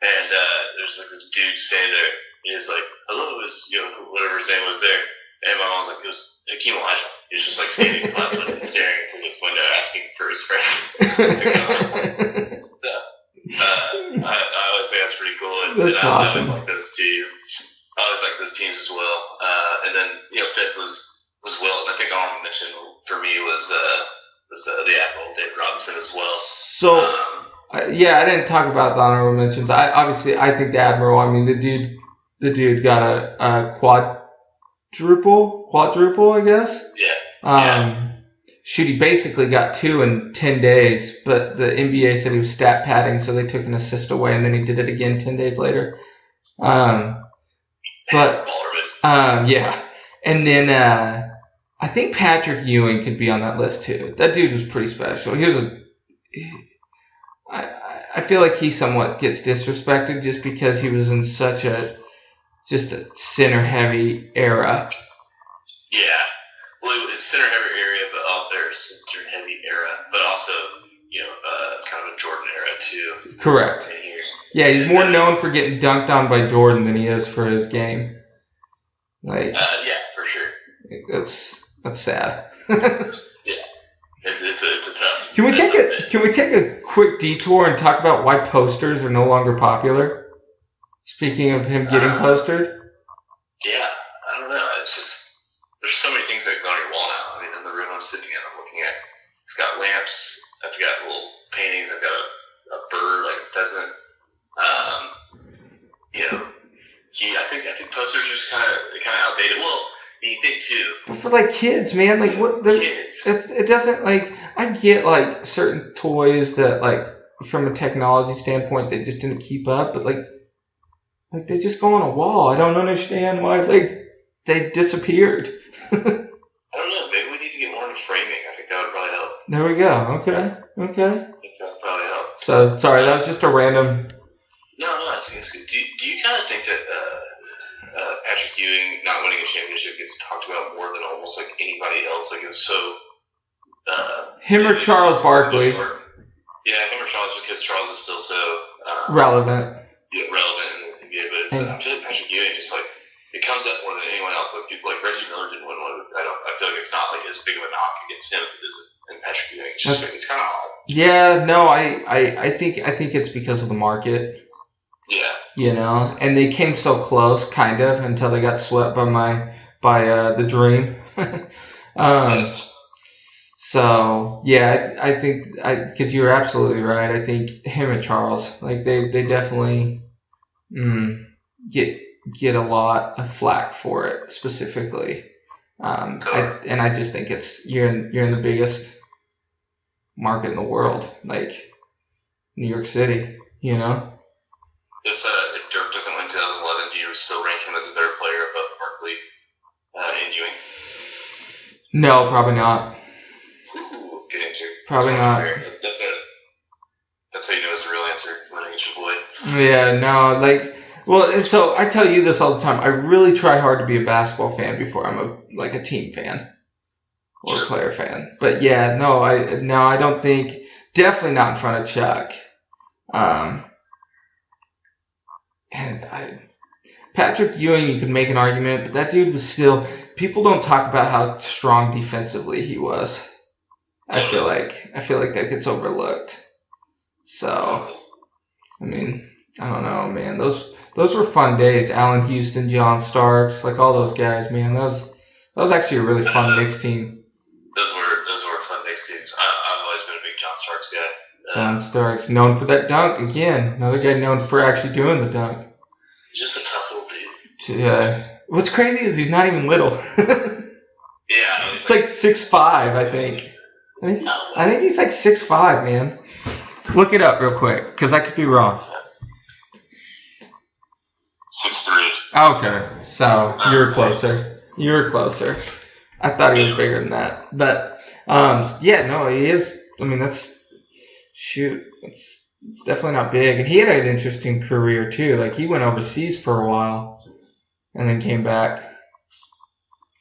Speaker 2: and there's like this dude standing there, and he's like, hello, is whatever his name was there, and my mom was like, it was Hakeem Elijah. He was just like standing flat-footed, staring into this window, asking for his friends to come. I always think that's pretty cool, and
Speaker 1: awesome.
Speaker 2: I always like those teams. I always like those teams as well. And then 5th was Wilt, and I think honorable mention for me was the Admiral David Robinson as well.
Speaker 1: So I didn't talk about the honorable mentions. I think the Admiral. I mean, the dude got a quadruple, I guess.
Speaker 2: Yeah.
Speaker 1: Shoot, he basically got 2 in 10 days, but the NBA said he was stat padding, so they took an assist away, and then he did it again 10 days later. Yeah. And then I think Patrick Ewing could be on that list too. That dude was pretty special. I feel like he somewhat gets disrespected just because he was in such a center heavy era.
Speaker 2: Yeah. Well, it was center heavy era, but also kind of a Jordan era too.
Speaker 1: Correct. Yeah, he's more known for getting dunked on by Jordan than he is for his game. Like,
Speaker 2: yeah, for sure.
Speaker 1: That's sad.
Speaker 2: Yeah, it's a tough.
Speaker 1: Can we take a quick detour and talk about why posters are no longer popular? Speaking of him getting postered.
Speaker 2: Yeah, I don't know. It's just there's so many things that go on your wall now. I mean, in the room I'm sitting in, I'm looking at. It's got lamps. I've got little paintings. I've got a bird, like a pheasant. I think posters are just kind of outdated. Well, you think too.
Speaker 1: But for like kids, man, like what?
Speaker 2: Kids.
Speaker 1: It doesn't like. I get like certain toys that like from a technology standpoint they just didn't keep up, but like they just go on a wall. I don't understand why they disappeared.
Speaker 2: I don't know. Maybe we need to get more into framing. I think that would probably help.
Speaker 1: There we go. Okay.
Speaker 2: I think that would probably help.
Speaker 1: So sorry, that was just a random.
Speaker 2: No, I think it's good. Do you kind of think that Patrick Ewing not winning a championship gets talked about more than almost like anybody else? Like it was so.
Speaker 1: Him or Charles Barkley?
Speaker 2: Yeah, him or Charles, because Charles is still so
Speaker 1: relevant.
Speaker 2: Yeah, relevant in the NBA, but I feel like Patrick Ewing just like it comes up more than anyone else. Like people like Reggie Miller didn't win one. I feel like it's not like as big of a knock against him as it is in Patrick Ewing. It's just it's kind of odd. Yeah, no,
Speaker 1: I think it's because of the market.
Speaker 2: Yeah.
Speaker 1: And they came so close, kind of, until they got swept by the Dream.
Speaker 2: Yes.
Speaker 1: So yeah, I think because you're absolutely right. I think him and Charles, like they definitely get a lot of flack for it specifically. I just think it's you're in the biggest market in the world, like New York City.
Speaker 2: If Dirk doesn't win 2011, do you still rank him as a better player above Barkley and Ewing?
Speaker 1: No, probably not.
Speaker 2: Ooh, good answer.
Speaker 1: Probably not.
Speaker 2: That's how you know it's a real answer when I get your boy.
Speaker 1: Yeah, no, so I tell you this all the time. I really try hard to be a basketball fan before I'm a team fan or a player fan. But yeah, I don't think, definitely not in front of Chuck. Patrick Ewing, you could make an argument, but that dude was still. People don't talk about how strong defensively he was. I feel like that gets overlooked. So, I mean, I don't know, man. Those were fun days. Allen Houston, John Starks, like all those guys, man. That was actually a really fun Knicks team.
Speaker 2: Those were fun Knicks teams. I've always been a big John Starks guy.
Speaker 1: John Starks, known for that dunk again. Another guy known for actually doing the dunk.
Speaker 2: Just a tough little dude.
Speaker 1: Yeah. What's crazy is he's not even little.
Speaker 2: Yeah.
Speaker 1: It's like 6'5", I think. I think he's like 6'5", man. Look it up real quick, because I could be wrong.
Speaker 2: 6'3".
Speaker 1: Okay, so you were closer. You were closer. I thought he was bigger than that. But, yeah, no, he is. I mean, it's definitely not big. And he had an interesting career, too. Like, he went overseas for a while and then came back.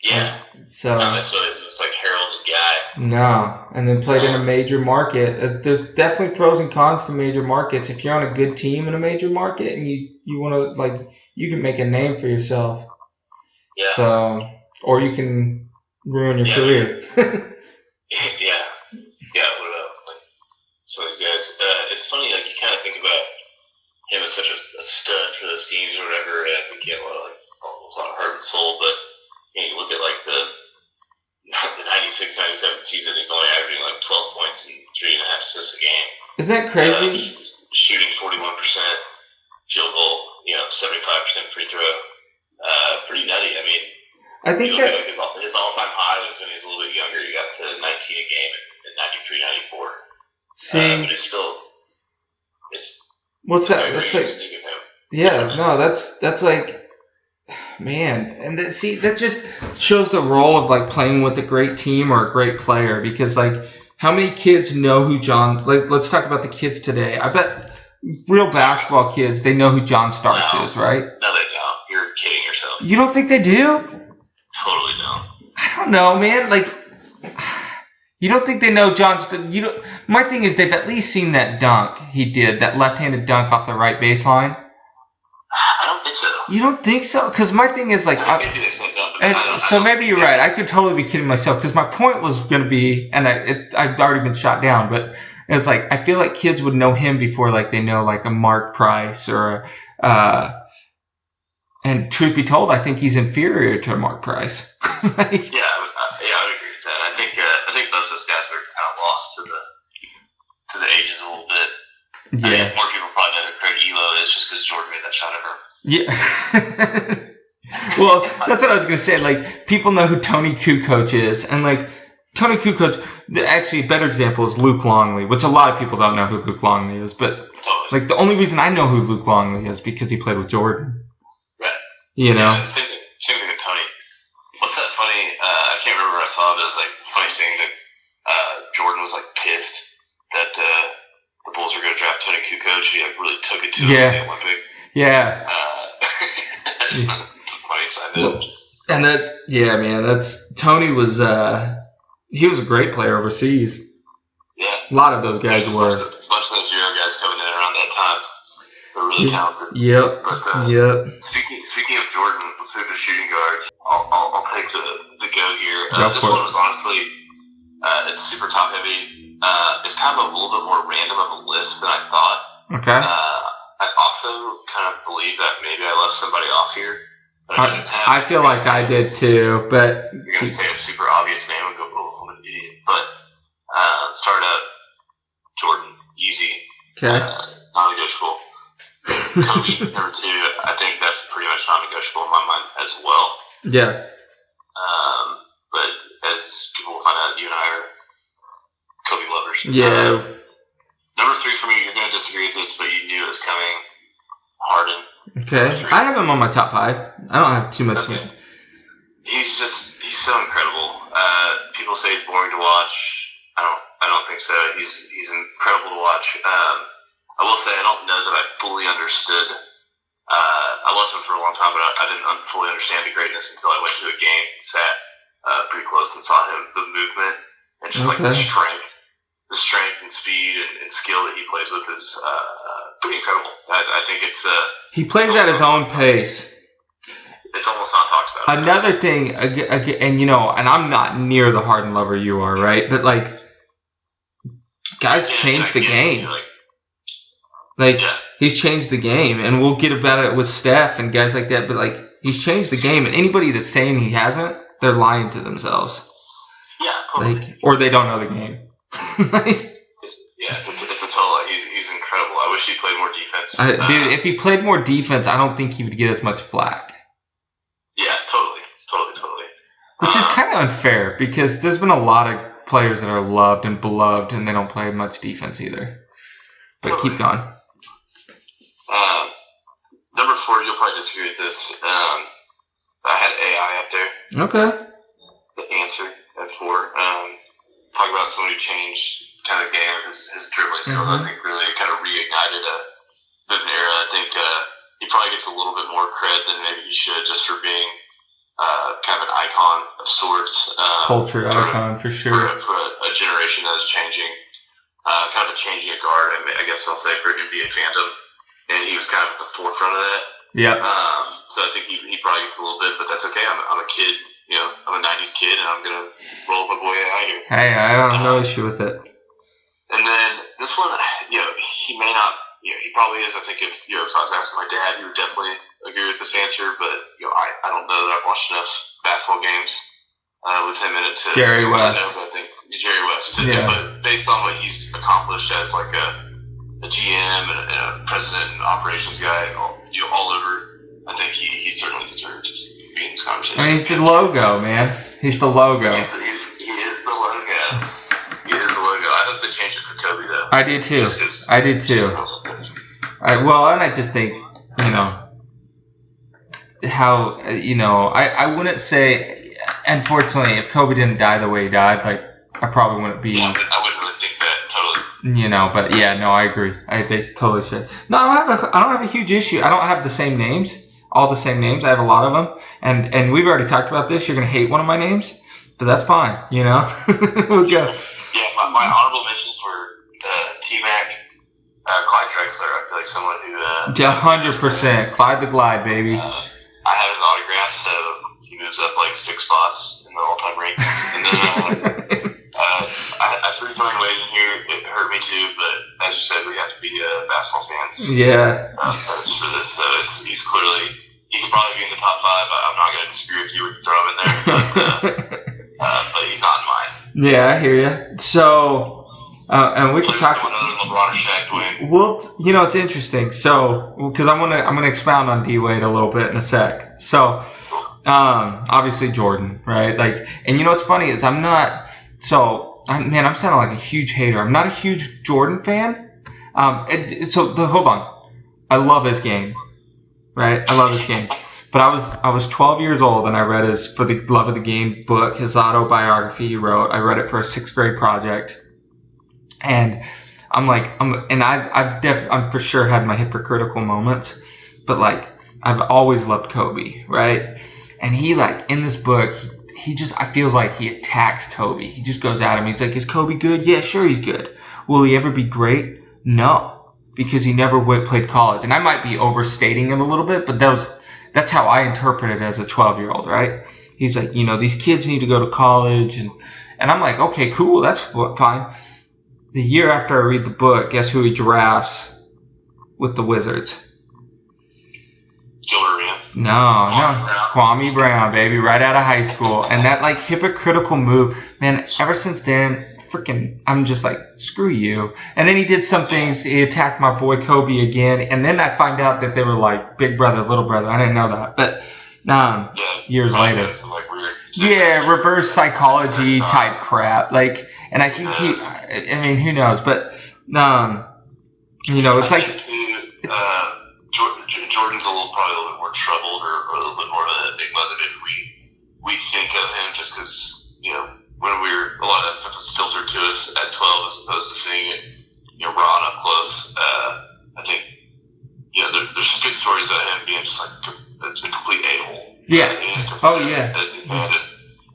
Speaker 2: Yeah.
Speaker 1: So,
Speaker 2: it's not necessarily just like heralded guy.
Speaker 1: No, and then played in a major market. There's definitely pros and cons to major markets. If you're on a good team in a major market and you want to, like, you can make a name for yourself.
Speaker 2: Yeah.
Speaker 1: So, or you can ruin your career.
Speaker 2: Yeah. What about like some of these guys? It's funny, like you kind of think about him as such a stud for those teams or whatever. And I think he had a lot of heart and soul. But you look at like the 96-97 season, he's only averaging like 12 points and 3.5 assists a game.
Speaker 1: Isn't that crazy?
Speaker 2: Shooting 41% field goal, 75% free throw. Pretty nutty. I mean,
Speaker 1: I think
Speaker 2: that his all-time high was when he was a little bit younger. He got to 19 a game in 93, 94. But it's still,
Speaker 1: what's that? That's like, yeah, no, that's like, man, and that just shows the role of like playing with a great team or a great player, because like how many kids know who let's talk about the kids today. I bet real basketball kids, they know who John Starks is, right?
Speaker 2: No, they don't. You're kidding yourself.
Speaker 1: You don't think they do?
Speaker 2: Totally don't.
Speaker 1: I don't know, man. Like, you don't think they know John? My thing is they've at least seen that dunk he did, that left-handed dunk off the right baseline.
Speaker 2: I don't think so.
Speaker 1: You don't think so? Because my thing is like, so maybe you're right. I could totally be kidding myself. Because my point was going to be, and I've already been shot down, but it's like I feel like kids would know him before like they know like a Mark Price or and truth be told, I think he's inferior to Mark Price.
Speaker 2: I would agree with that. I think both those guys were kind of lost to the ages a little bit.
Speaker 1: Yeah.
Speaker 2: I think more people probably know who Craig Elo is just because Jordan made that shot at him.
Speaker 1: Yeah. Well, that's what I was going to say. Like, people know who Tony Kukoc is. And, like, Tony Kukoc, actually, a better example is Luke Longley, which a lot of people don't know who Luke Longley is. But, like, the only reason I know who Luke Longley is because he played with Jordan.
Speaker 2: Right.
Speaker 1: You know?
Speaker 2: Yeah, same thing with Tony. What's that funny? I can't remember where I saw it. It was, like, a funny thing that Jordan was, like, pissed that the Bulls were going to draft Tony Kukoc. He like, really took it to him in the Olympic.
Speaker 1: Yeah.
Speaker 2: It's a funny side note.
Speaker 1: And Tony was, he was a great player overseas.
Speaker 2: Yeah.
Speaker 1: A lot of those guys were.
Speaker 2: A bunch of those Euro guys coming in around that time were really talented.
Speaker 1: Yep.
Speaker 2: But, Speaking of Jordan, let's move to shooting guards. I'll take the go here. This one was honestly, it's super top heavy. It's kind of a little bit more random of a list than I thought.
Speaker 1: Okay.
Speaker 2: I also kind of believe that maybe I left somebody off here.
Speaker 1: I feel like I did too, but
Speaker 2: you're going to say a super obvious name and go, oh, I'm an idiot. But start out Jordan, easy.
Speaker 1: Okay.
Speaker 2: Non-negotiable. Kobe, number 2, I think that's pretty much non-negotiable in my mind as well.
Speaker 1: Yeah.
Speaker 2: But as people will find out, you and I are Kobe lovers.
Speaker 1: Yeah.
Speaker 2: Number 3 for me, you're going to disagree with this, but you knew it was coming. Harden.
Speaker 1: Okay. I have him on my top 5. I don't have too much.
Speaker 2: Okay. He's so incredible. People say he's boring to watch. I don't think so. He's incredible to watch. I will say I don't know that I fully understood. I loved him for a long time, but I didn't fully understand the greatness until I went to a game and sat pretty close and saw the movement, and just like the strength and speed and skill that he plays with is pretty incredible. I think it's
Speaker 1: he plays at his own pace.
Speaker 2: It's almost not talked about.
Speaker 1: Another thing, and and I'm not near the Harden lover you are, right? But like, guys change the game. he's changed the game, and we'll get about it with Steph and guys like that. But like, he's changed the game, and anybody that's saying he hasn't, they're lying to themselves.
Speaker 2: Yeah, totally.
Speaker 1: Like, or they don't know the game.
Speaker 2: Yeah, it's a total. He's incredible. I wish he played more defense.
Speaker 1: Dude, if he played more defense, I don't think he would get as much flack.
Speaker 2: Yeah, totally.
Speaker 1: Which is kind of unfair because there's been a lot of players that are loved and beloved, and they don't play much defense either. But
Speaker 2: totally.
Speaker 1: Keep going.
Speaker 2: Number 4, you'll probably disagree with this. I had AI up there.
Speaker 1: Okay.
Speaker 2: The answer at 4. Talk about someone who changed kind of the game of his dribbling skills. I think really kind of reignited a bit of an era. I think he probably gets a little bit more cred than maybe he should just for being kind of an icon of sorts.
Speaker 1: Culture icon for sure.
Speaker 2: For a generation that is changing. Kind of changing a guard, I guess I'll say, for NBA fandom. And he was kind of at the forefront of that.
Speaker 1: Yep.
Speaker 2: So I think he probably gets a little bit, but that's okay. I'm a kid. I'm a 90s kid, and I'm going to roll with my boy AI here.
Speaker 1: Hey, I don't have no issue with it.
Speaker 2: And then this one, he may not, he probably is. I think if I was asking my dad, he would definitely agree with this answer, but, I don't know that I've watched enough basketball games with him in it to
Speaker 1: Jerry West.
Speaker 2: know, but I think Jerry West.
Speaker 1: Yeah.
Speaker 2: But based on what he's accomplished as like a GM and a president and operations guy, all over, I think he certainly deserves to be in this conversation.
Speaker 1: I mean, he's the logo, man. He's the logo.
Speaker 2: He is the logo. He is the logo. I hope they change it for Kobe, though.
Speaker 1: I did too. And I just think, how, I wouldn't say, unfortunately, if Kobe didn't die the way he died, like, I probably wouldn't be.
Speaker 2: Yeah, I wouldn't really think that, totally.
Speaker 1: But yeah, no, I agree. They totally should. No, I don't have a huge issue. I don't have the same names, all the same names. I have a lot of them, and we've already talked about this. You're gonna hate one of my names, but that's fine. We'll go.
Speaker 2: Yeah, my honorable mentions were T-Mac, Clyde Drexler. I feel like someone who
Speaker 1: 100%. Clyde the Glide, baby.
Speaker 2: I have his autograph, so he moves up like 6 spots in the all-time rankings. And then I threw Dwayne Wade in here. It hurt me too, but as you said, we have to be basketball fans.
Speaker 1: Yeah.
Speaker 2: For this, so he's clearly, he could probably be in the top 5. I'm not going to disagree with you. We can throw him in there, but he's not in mine.
Speaker 1: Yeah, I hear you. So, and we can talk.
Speaker 2: LeBron or Shaq, Dwayne.
Speaker 1: Well, it's interesting. So, because I'm gonna expound on D Wade a little bit in a sec. So, obviously Jordan, right? Like, and what's funny is I'm not. So, I'm sounding like a huge hater. I'm not a huge Jordan fan. Hold on. I love his game, right? I love his game. But I was 12 years old and I read his For the Love of the Game book, his autobiography he wrote. I read it for a 6th grade project, and I've for sure had my hypocritical moments, but like I've always loved Kobe, right? And he in this book, he just, I feels like he attacks Kobe. He just goes at him. He's like, is Kobe good? Yeah, sure he's good. Will he ever be great? No, because he never played college. And I might be overstating him a little bit, but that's how I interpret it as a 12-year-old, right? He's like, these kids need to go to college. And I'm like, okay, cool, that's fine. The year after I read the book, guess who he drafts with the Wizards?
Speaker 2: Gilbert Arenas.
Speaker 1: No. Kwame Brown, baby, right out of high school. And that, hypocritical move, man, ever since then, I'm just like, screw you. And then he did some things. He attacked my boy Kobe again. And then I find out that they were like big brother, little brother. I didn't know that. But years later. Reverse psychology type crap. And I think who knows? But, it's like.
Speaker 2: Jordan's probably a little bit more troubled or a little bit more of an enigma than maybe we think of him, just because, when a lot of that stuff was filtered to us at 12 as opposed to seeing it, raw and up close. I think, there's some good stories about him being just like a complete a-hole.
Speaker 1: Yeah.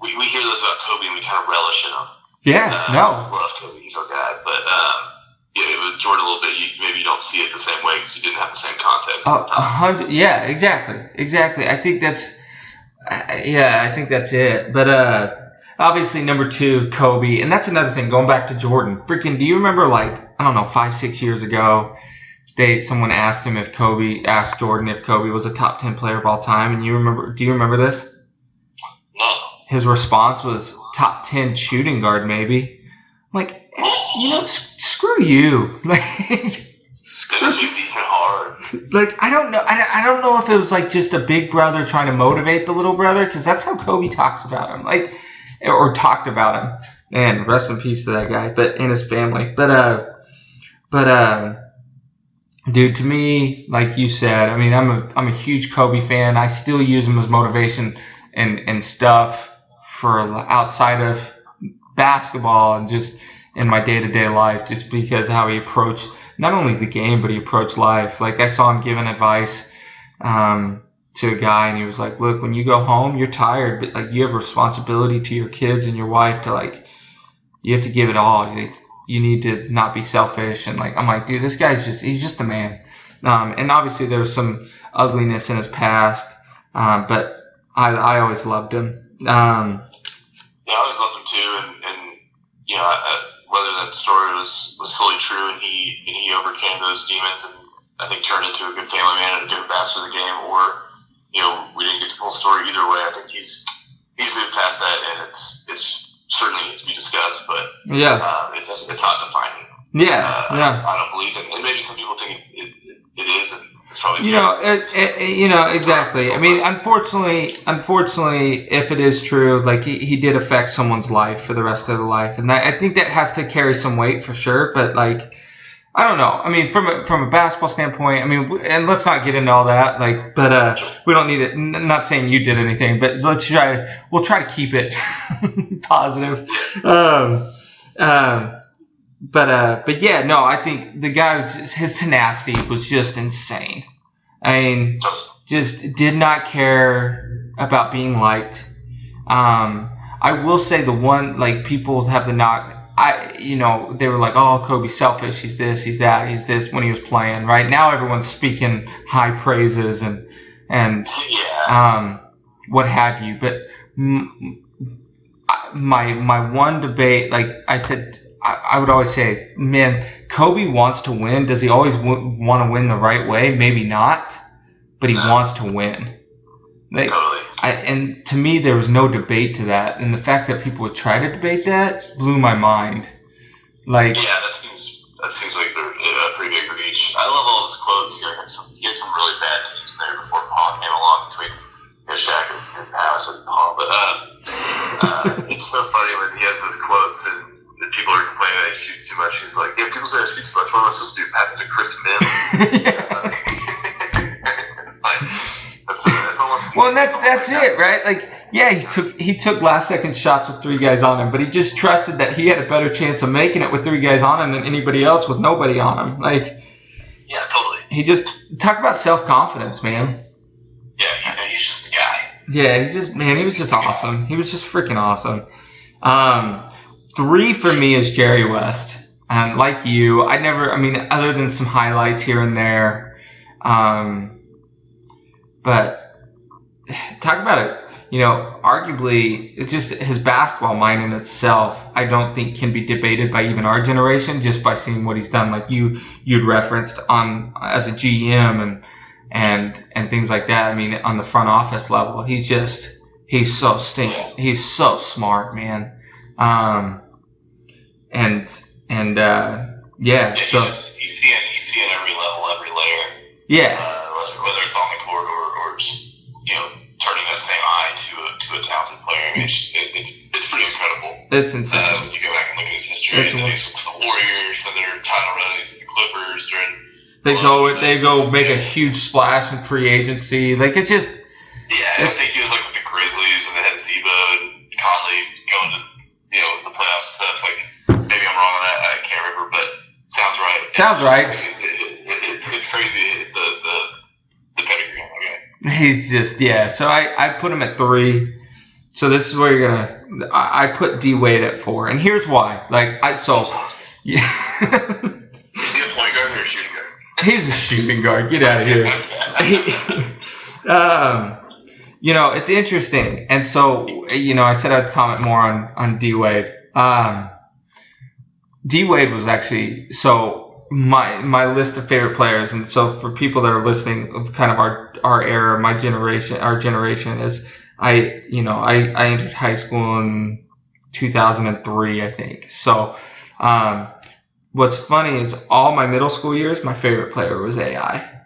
Speaker 2: We hear those about Kobe and we kind of relish in them.
Speaker 1: Yeah,
Speaker 2: I love Kobe, he's our guy, but with Jordan a little bit, maybe you don't see it the same way because you didn't have the same context.
Speaker 1: 100, yeah, exactly. I think that's, it. But obviously number 2, Kobe, and that's another thing. Going back to Jordan, do you remember 5-6 years ago, someone asked Jordan if Kobe was a top 10 player of all time, and do you remember this?
Speaker 2: No.
Speaker 1: His response was top 10 shooting guard, maybe. I'm like, screw you. Like, screw you.
Speaker 2: Hard.
Speaker 1: Like, I don't know. I don't know if it was like just a big brother trying to motivate the little brother, because that's how Kobe talks about him, like, or talked about him. Man, rest in peace to that guy, and his family. But dude, to me, like you said, I mean, I'm a huge Kobe fan. I still use him as motivation and stuff for outside of basketball and just in my day-to-day life, just because of how he approached not only the game, but he approached life. Like, I saw him giving advice to a guy, and he was like, look, when you go home, you're tired, but like, you have a responsibility to your kids and your wife to, like, you have to give it all. Like, you need to not be selfish. And like, I'm like, dude, this guy's he's just the man. And obviously there was some ugliness in his past, but I always loved him.
Speaker 2: Yeah, I always loved him too, and whether that story was fully true and he overcame those demons and I think turned into a good family man and a good ambassador of the game, or we didn't get the full story. Either way, I think he's moved past that, and it's certainly needs to be discussed, but it's not defining. I don't believe it, and maybe some people think it is, and it's probably
Speaker 1: exactly. I mean, unfortunately, if it is true, like, he did affect someone's life for the rest of their life, and I think that has to carry some weight for sure. But like, I don't know. I mean, from a basketball standpoint, I mean, and let's not get into all that. Like, but we don't need it. Not saying you did anything, but we'll try to keep it positive. But yeah, no, I think the guy his tenacity was just insane. I mean, just did not care about being liked. I will say the one, like, people have the knock. They were like, oh, Kobe's selfish. He's this, he's that, he's this when he was playing. Right now, everyone's speaking high praises and what have you. But my one debate, like I said, I would always say, man, Kobe wants to win. Does he always want to win the right way? Maybe not, but he wants to win. Like,
Speaker 2: totally.
Speaker 1: And to me, there was no debate to that, and the fact that people would try to debate that blew my mind. Like,
Speaker 2: yeah, that seems like they're a pretty big reach. I love all his quotes. He had some really bad teams there before Paul came along between Shaq and Pass and Paul, but it's so funny when he has those quotes and the people are complaining that he shoots too much. He's like, yeah, people say I shoot too much. What am I supposed to do? Pass it to Chris Mims? It's like, that's almost.
Speaker 1: Well, and that's it, right? Like, yeah, he took last second shots with 3 guys on him, but he just trusted that he had a better chance of making it with 3 guys on him than anybody else with nobody on him. Like,
Speaker 2: yeah, totally.
Speaker 1: He just talk about self-confidence, man.
Speaker 2: Yeah, he's just a guy.
Speaker 1: Yeah, he was just awesome. He was just freaking awesome. 3 for me is Jerry West. Like you, other than some highlights here and there. But talk about it. Arguably, it's just his basketball mind in itself, I don't think can be debated by even our generation just by seeing what he's done. Like you'd referenced on as a GM and things like that. I mean, on the front office level, he's so smart, man. Yeah. So
Speaker 2: he's seeing every level, every layer.
Speaker 1: Yeah.
Speaker 2: Whether it's on the court or just turning that same eye to a talented player. I mean, it's pretty incredible.
Speaker 1: It's insane.
Speaker 2: You go back and look at his history. And then he's the Warriors, and their title runs, the Clippers.
Speaker 1: They go make a huge splash in free agency. Like, it's just.
Speaker 2: Yeah, I think he was like with the Grizzlies and they had Zeba and Conley going to the playoffs and stuff. Like, maybe I'm wrong on that. I can't remember, but sounds right.
Speaker 1: Sounds right.
Speaker 2: It's crazy the pedigree. Okay.
Speaker 1: He's just So I put him at 3. So this is where you're gonna. I put D Wade at 4, and here's why.
Speaker 2: Is he a point guard or a shooting guard?
Speaker 1: He's a shooting guard. Get out of here. It's interesting. And so, I said I'd comment more on D Wade. D Wade was actually, so my list of favorite players, and so for people that are listening, kind of our era, our generation is I entered high school in 2003, I think. So what's funny is all my middle school years, my favorite player was AI,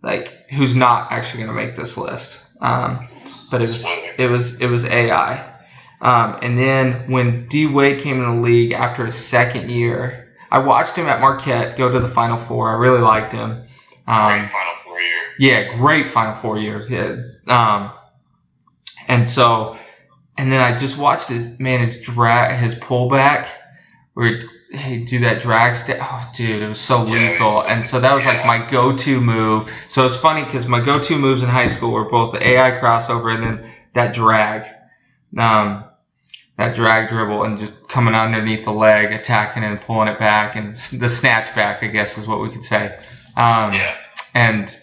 Speaker 1: like who's not actually going to make this list, but it was AI. And then when D Wade came in the league after his second year, I watched him at Marquette go to the Final Four. I really liked him.
Speaker 2: Great Final Four year.
Speaker 1: Yeah, great Final Four year. Yeah. And then I just watched his pullback where he'd do that drag step. Oh, dude, it was so lethal. And so that was like my go-to move. So it's funny because my go-to moves in high school were both the AI crossover and then that drag. That drag dribble and just coming underneath the leg, attacking and pulling it back, and the snatch back, I guess is what we could say. And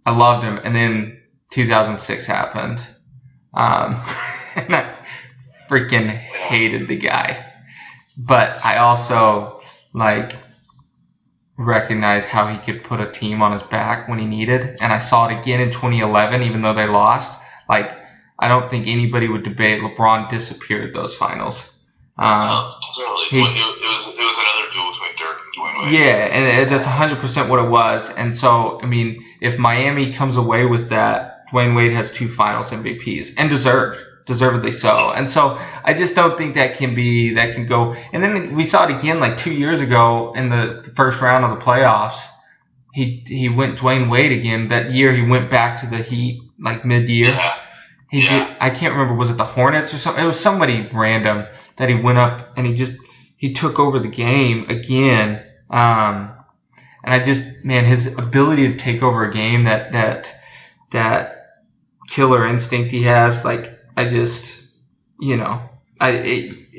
Speaker 1: I loved him. And then 2006 happened. And I freaking hated the guy. But I also, recognize how he could put a team on his back when he needed. And I saw it again in 2011, even though they lost. I don't think anybody would debate LeBron disappeared those finals.
Speaker 2: Totally. It was another duel between Dirk and Dwayne Wade.
Speaker 1: Yeah, and that's 100% what it was. And so, I mean, if Miami comes away with that, Dwayne Wade has 2 finals MVPs, and deservedly so. And so I just don't think that can go. And then we saw it again 2 years ago in the first round of the playoffs. He went Dwayne Wade again. That year he went back to the Heat mid-year.
Speaker 2: Yeah.
Speaker 1: I can't remember, was it the Hornets or something? It was somebody random that he went up and he took over the game again. And I just, man, his ability to take over a game, that killer instinct he has,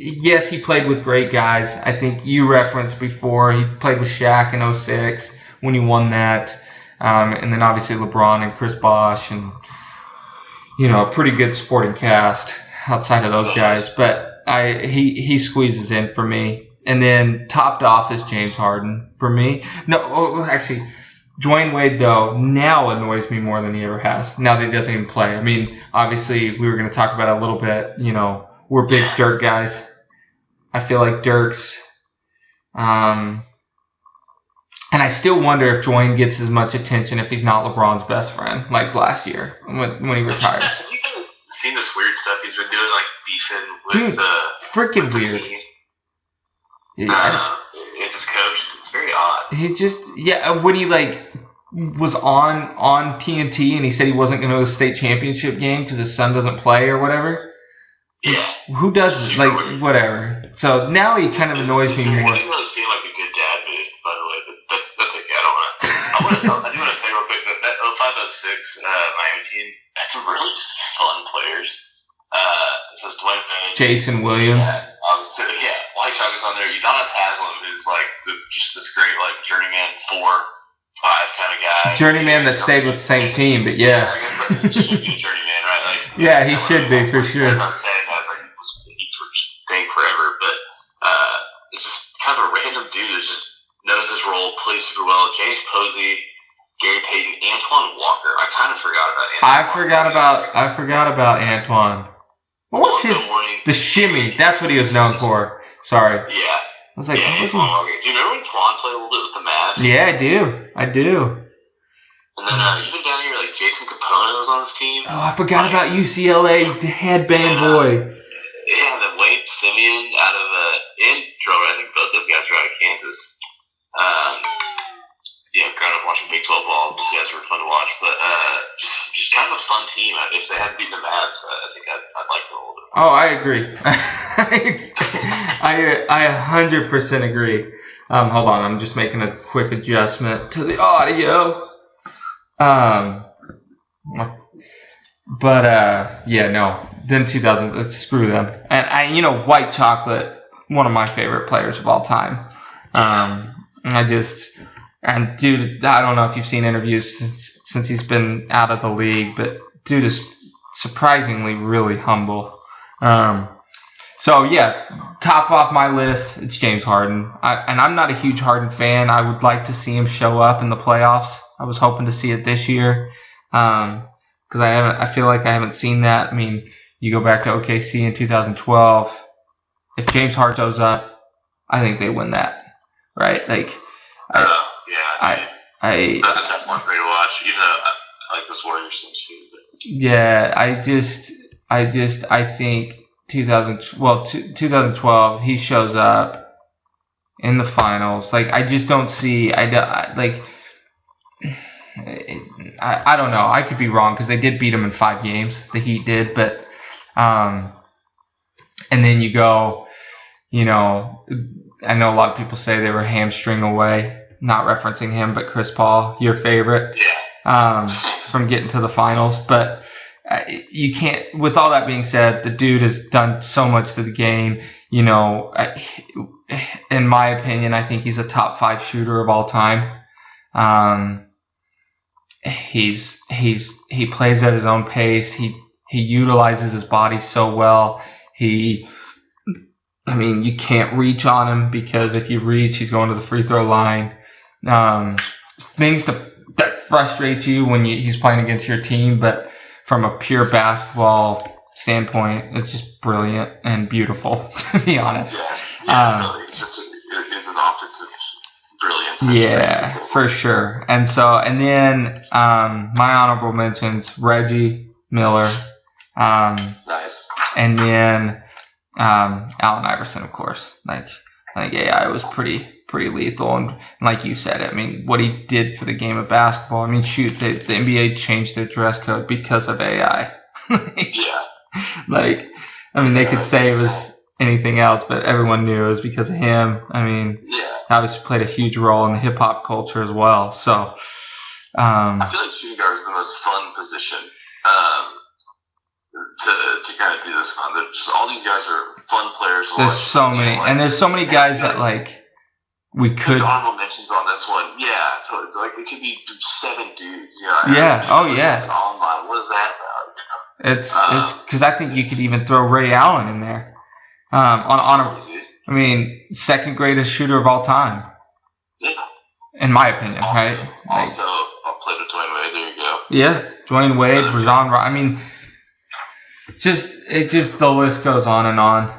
Speaker 1: yes, he played with great guys. I think you referenced before, he played with Shaq in 06 when he won that. And then obviously LeBron and Chris Bosh and, a pretty good supporting cast outside of those guys. But he squeezes in for me. And then topped off is James Harden for me. No, actually, Dwayne Wade, though, now annoys me more than he ever has. Now that he doesn't even play. I mean, obviously, we were going to talk about it a little bit. We're big Dirk guys. I feel like Dirk's... and I still wonder if Dwayne gets as much attention if he's not LeBron's best friend, like last year when he retires.
Speaker 2: Have you guys seen this weird stuff he's been doing, beefing with...
Speaker 1: Dude, freaking weird.
Speaker 2: It's his coach. It's very odd.
Speaker 1: He just... Yeah, when he, was on TNT and he said he wasn't going to the state championship game because his son doesn't play or whatever.
Speaker 2: Yeah.
Speaker 1: Who does... whatever. So now he kind of annoys me more.
Speaker 2: It doesn't really seem like a good dad move, by the way, but that's okay. I do want to say real quick that 506 Miami team had some really just fun players. This is Dwayne Wade,
Speaker 1: Jason Williams.
Speaker 2: White Chalk is on there. Udonis Haslem, who's just this great journeyman 4-5 kind of guy.
Speaker 1: Journeyman that stayed with the same team, but yeah.
Speaker 2: He should be a journeyman, right?
Speaker 1: Yeah, he should be for sure.
Speaker 2: As I'm saying, guys, the Heats were just staying forever, but it's just kind of a random dude that just knows his role, plays super well. James Posey, Gary Payton, Antoine Walker. I kind of forgot about Antoine.
Speaker 1: I forgot about Antoine. What was the shimmy? That's what he was known for. Sorry.
Speaker 2: Yeah.
Speaker 1: I was like,
Speaker 2: Antoine Walker. Do you remember when Twan played a little bit with the Mavs?
Speaker 1: Yeah, I do.
Speaker 2: And then even down here, Jason Capone was on his team.
Speaker 1: Oh, I forgot about UCLA headband boy.
Speaker 2: Yeah, and then Wayne Simeon out of and Drover. I think both those guys are out of Kansas. Growing up watching Big 12 ball, these guys were fun to watch. But just kind of a fun team. If they hadn't beaten the Mavs, I think I'd like them a little bit more.
Speaker 1: Oh, I agree. I 100% agree. Hold on, I'm just making a quick adjustment to the audio. Then 2000, screw them. And White Chocolate, one of my favorite players of all time. Dude, I don't know if you've seen interviews since he's been out of the league, but dude is surprisingly really humble. So, yeah, top off my list, it's James Harden. And I'm not a huge Harden fan. I would like to see him show up in the playoffs. I was hoping to see it this year because I feel like I haven't seen that. I mean, you go back to OKC in 2012. If James Harden shows up, I think they win that, right? Like,
Speaker 2: that's a tough one for me to watch, even though I like this Warriors team too. But.
Speaker 1: Yeah, I think 2012 he shows up in the finals. Like, I just don't see. I don't know. I could be wrong because they did beat him in 5 games. The Heat did, but and then you go. I know a lot of people say they were hamstring away. Not referencing him, but Chris Paul, your favorite, from getting to the finals. But you can't. With all that being said, the dude has done so much to the game. In my opinion, I think he's a top 5 shooter of all time. He plays at his own pace. He utilizes his body so well. You can't reach on him because if you reach, he's going to the free throw line. Things that frustrate you when he's playing against your team, but from a pure basketball standpoint, it's just brilliant and beautiful, to be honest.
Speaker 2: Totally. It's his offensive brilliance.
Speaker 1: Yeah, for sure. And then my honorable mentions: Reggie Miller,
Speaker 2: nice,
Speaker 1: and then Allen Iverson, of course. Like, I think AI was pretty lethal, and like you said, I mean, what he did for the game of basketball. I mean, shoot, the NBA changed their dress code because of AI. Like, I mean, they could say it was anything else, but everyone knew it was because of him. I mean, obviously played a huge role in the hip hop culture as well. So,
Speaker 2: I feel like shooting guard is the most fun position. To kind of do this on. All these guys are fun players.
Speaker 1: There's so many, and there's so many guys that like we could.
Speaker 2: Honorable mentions on this one, yeah, totally. Like it could be 7 dudes,
Speaker 1: Yeah. Oh yeah.
Speaker 2: Online, what is that about?
Speaker 1: It's because I think you could even throw Ray Allen in there. Second greatest shooter of all time.
Speaker 2: Yeah.
Speaker 1: In my opinion, right?
Speaker 2: Also, I'll play with Dwayne Wade. There you go.
Speaker 1: Yeah, Dwayne Wade, Rajon. I mean. The list goes on and on.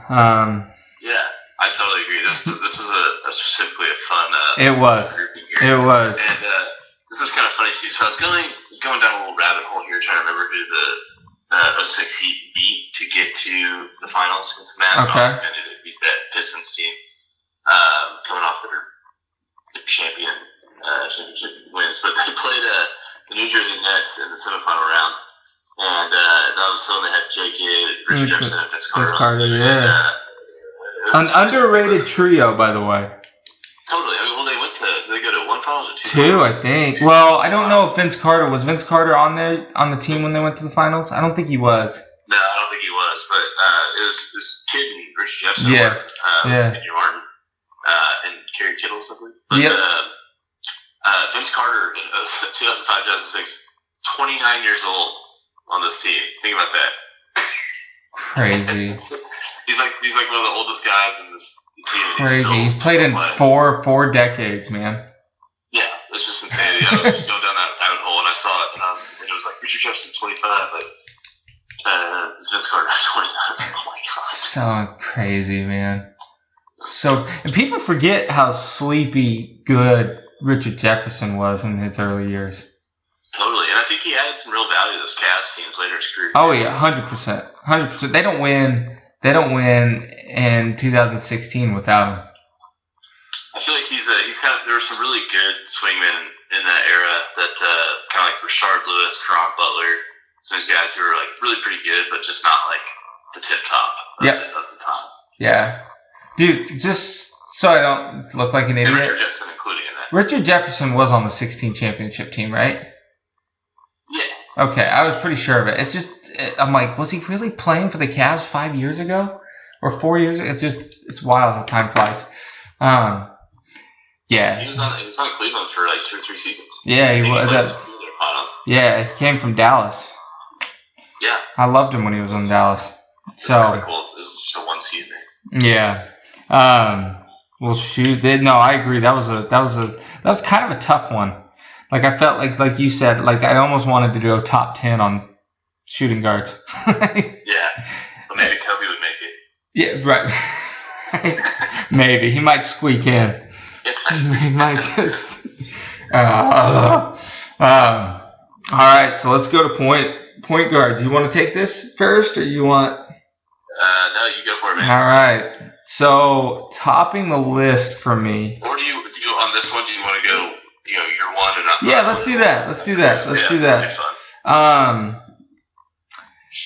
Speaker 2: Yeah, I totally agree. This is specifically a fun.
Speaker 1: It was.
Speaker 2: And this was kind of funny too. So I was going down a little rabbit hole here, trying to remember who the 06 Heat beat to get to the finals against the Mavs.
Speaker 1: Okay.
Speaker 2: They beat that Pistons team, coming off their championship wins, but they played the New Jersey Nets in the semifinal round. And that was when they had J.K., Richard Jefferson, and Vince Carter.
Speaker 1: Yeah. An underrated trio, by the way.
Speaker 2: Totally. I mean, well, did they go to 1 finals or 2?
Speaker 1: 2, I think. Well, I don't know if Vince Carter on the team when they went to the finals. I don't think he was.
Speaker 2: No, I don't think he was. But it was this kid and Richard Jefferson.
Speaker 1: And
Speaker 2: your Martin and Kerry Kittles, I believe. But Vince Carter in 2005-2006, 29 years old. On this team, think about that.
Speaker 1: Crazy.
Speaker 2: he's like one of the oldest guys in this team.
Speaker 1: Crazy. He's played in four decades, man.
Speaker 2: Yeah, it's just insanity. I was just going down that rabbit hole and I saw it, and it was like Richard Jefferson 25, but Vince Carter 29. Oh my god.
Speaker 1: So crazy, man. And people forget how sleepy good Richard Jefferson was in his early years.
Speaker 2: Totally, and I think he added some real value to those Cavs teams later in his career.
Speaker 1: Oh yeah, 100%. They don't win in 2016 without him.
Speaker 2: I feel like he's kind of. There were some really good swingmen in that era that kind of like Rashard Lewis, Caron Butler, some of these guys who were like really pretty good, but just not like the tip top of the time.
Speaker 1: Yeah, dude. Just so I don't look like an idiot.
Speaker 2: And Richard Jefferson included in that.
Speaker 1: Richard Jefferson was on the 16 championship team, right?
Speaker 2: Yeah.
Speaker 1: Okay, I was pretty sure of it. I'm like, was he really playing for the Cavs 5 years ago or 4 years ago? It's wild how time flies. Yeah.
Speaker 2: He was on Cleveland for like 2 or 3 seasons.
Speaker 1: Yeah, he was. Yeah, he came from Dallas.
Speaker 2: Yeah.
Speaker 1: I loved him when he was in Dallas. So.
Speaker 2: Pretty cool. It was just a 1 season.
Speaker 1: Yeah. Well, shoot. No, I agree. That was kind of a tough one. Like I felt like you said, like I almost wanted to go top 10 on shooting guards.
Speaker 2: Yeah. But maybe Kobe would make it.
Speaker 1: Yeah, right. Maybe he might squeak in. He might just. All right, so let's go to point guard. Do you want to take this first, or you want?
Speaker 2: No, you go for it, man.
Speaker 1: All right. So topping the list for me.
Speaker 2: Or do you on this one? Do you want to go? Year one and not.
Speaker 1: Yeah, let's do that. Let's do that.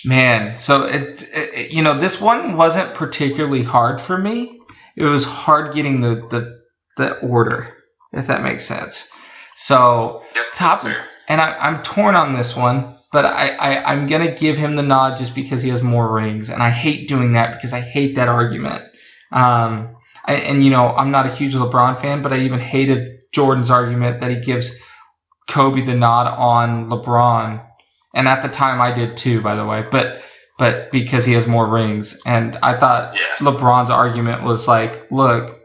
Speaker 1: Man, so this one wasn't particularly hard for me. It was hard getting the order, if that makes sense. So top, and I'm torn on this one, but I'm gonna give him the nod just because he has more rings, and I hate doing that because I hate that argument. I'm not a huge LeBron fan, but I even hated Jordan's argument that he gives Kobe the nod on LeBron. And at the time I did too, by the way, but because he has more rings. And I thought LeBron's argument was like, look,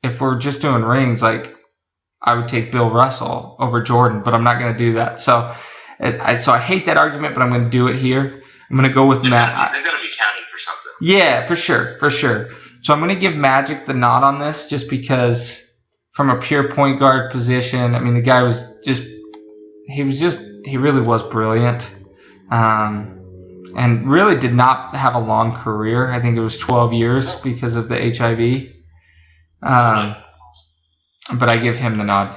Speaker 1: if we're just doing rings, like I would take Bill Russell over Jordan, but I'm not going to do that. So I hate that argument, but I'm going to do it here. I'm going to go with Matt.
Speaker 2: They're going to be counted for something.
Speaker 1: Yeah, for sure. So I'm going to give Magic the nod on this just because from a pure point guard position, I mean, the guy was he really was brilliant. And really did not have a long career. I think it was 12 years because of the HIV. But I give him the nod.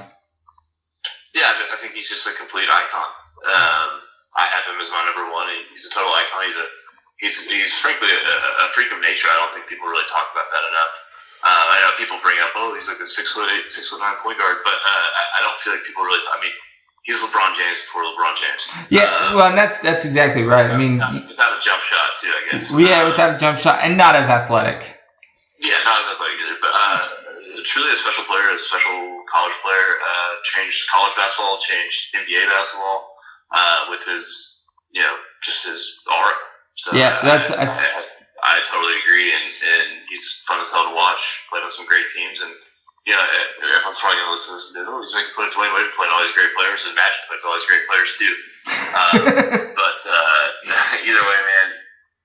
Speaker 2: Yeah, I think he's just a complete icon. I have him as my number one. He's a total icon. He's frankly a freak of nature. I don't think people really talk about that enough. I know people bring up, he's like a 6'8", 6'9" point guard, but I don't feel like people really talk. I mean, he's LeBron James before LeBron James.
Speaker 1: Yeah, well, and that's exactly right. I mean,
Speaker 2: without a jump shot too, I guess.
Speaker 1: Yeah, without a jump shot, and not as athletic.
Speaker 2: Yeah, not as athletic either, but truly a special player, a special college player. Changed college basketball, changed NBA basketball with his, just his aura. So
Speaker 1: yeah,
Speaker 2: I totally agree, and he's fun as hell to watch. Played on some great teams, and everyone's probably going to listen to this and go, he's making fun of Dwayne Wade playing all these great players, and Magic played all these great players too. But either way, man,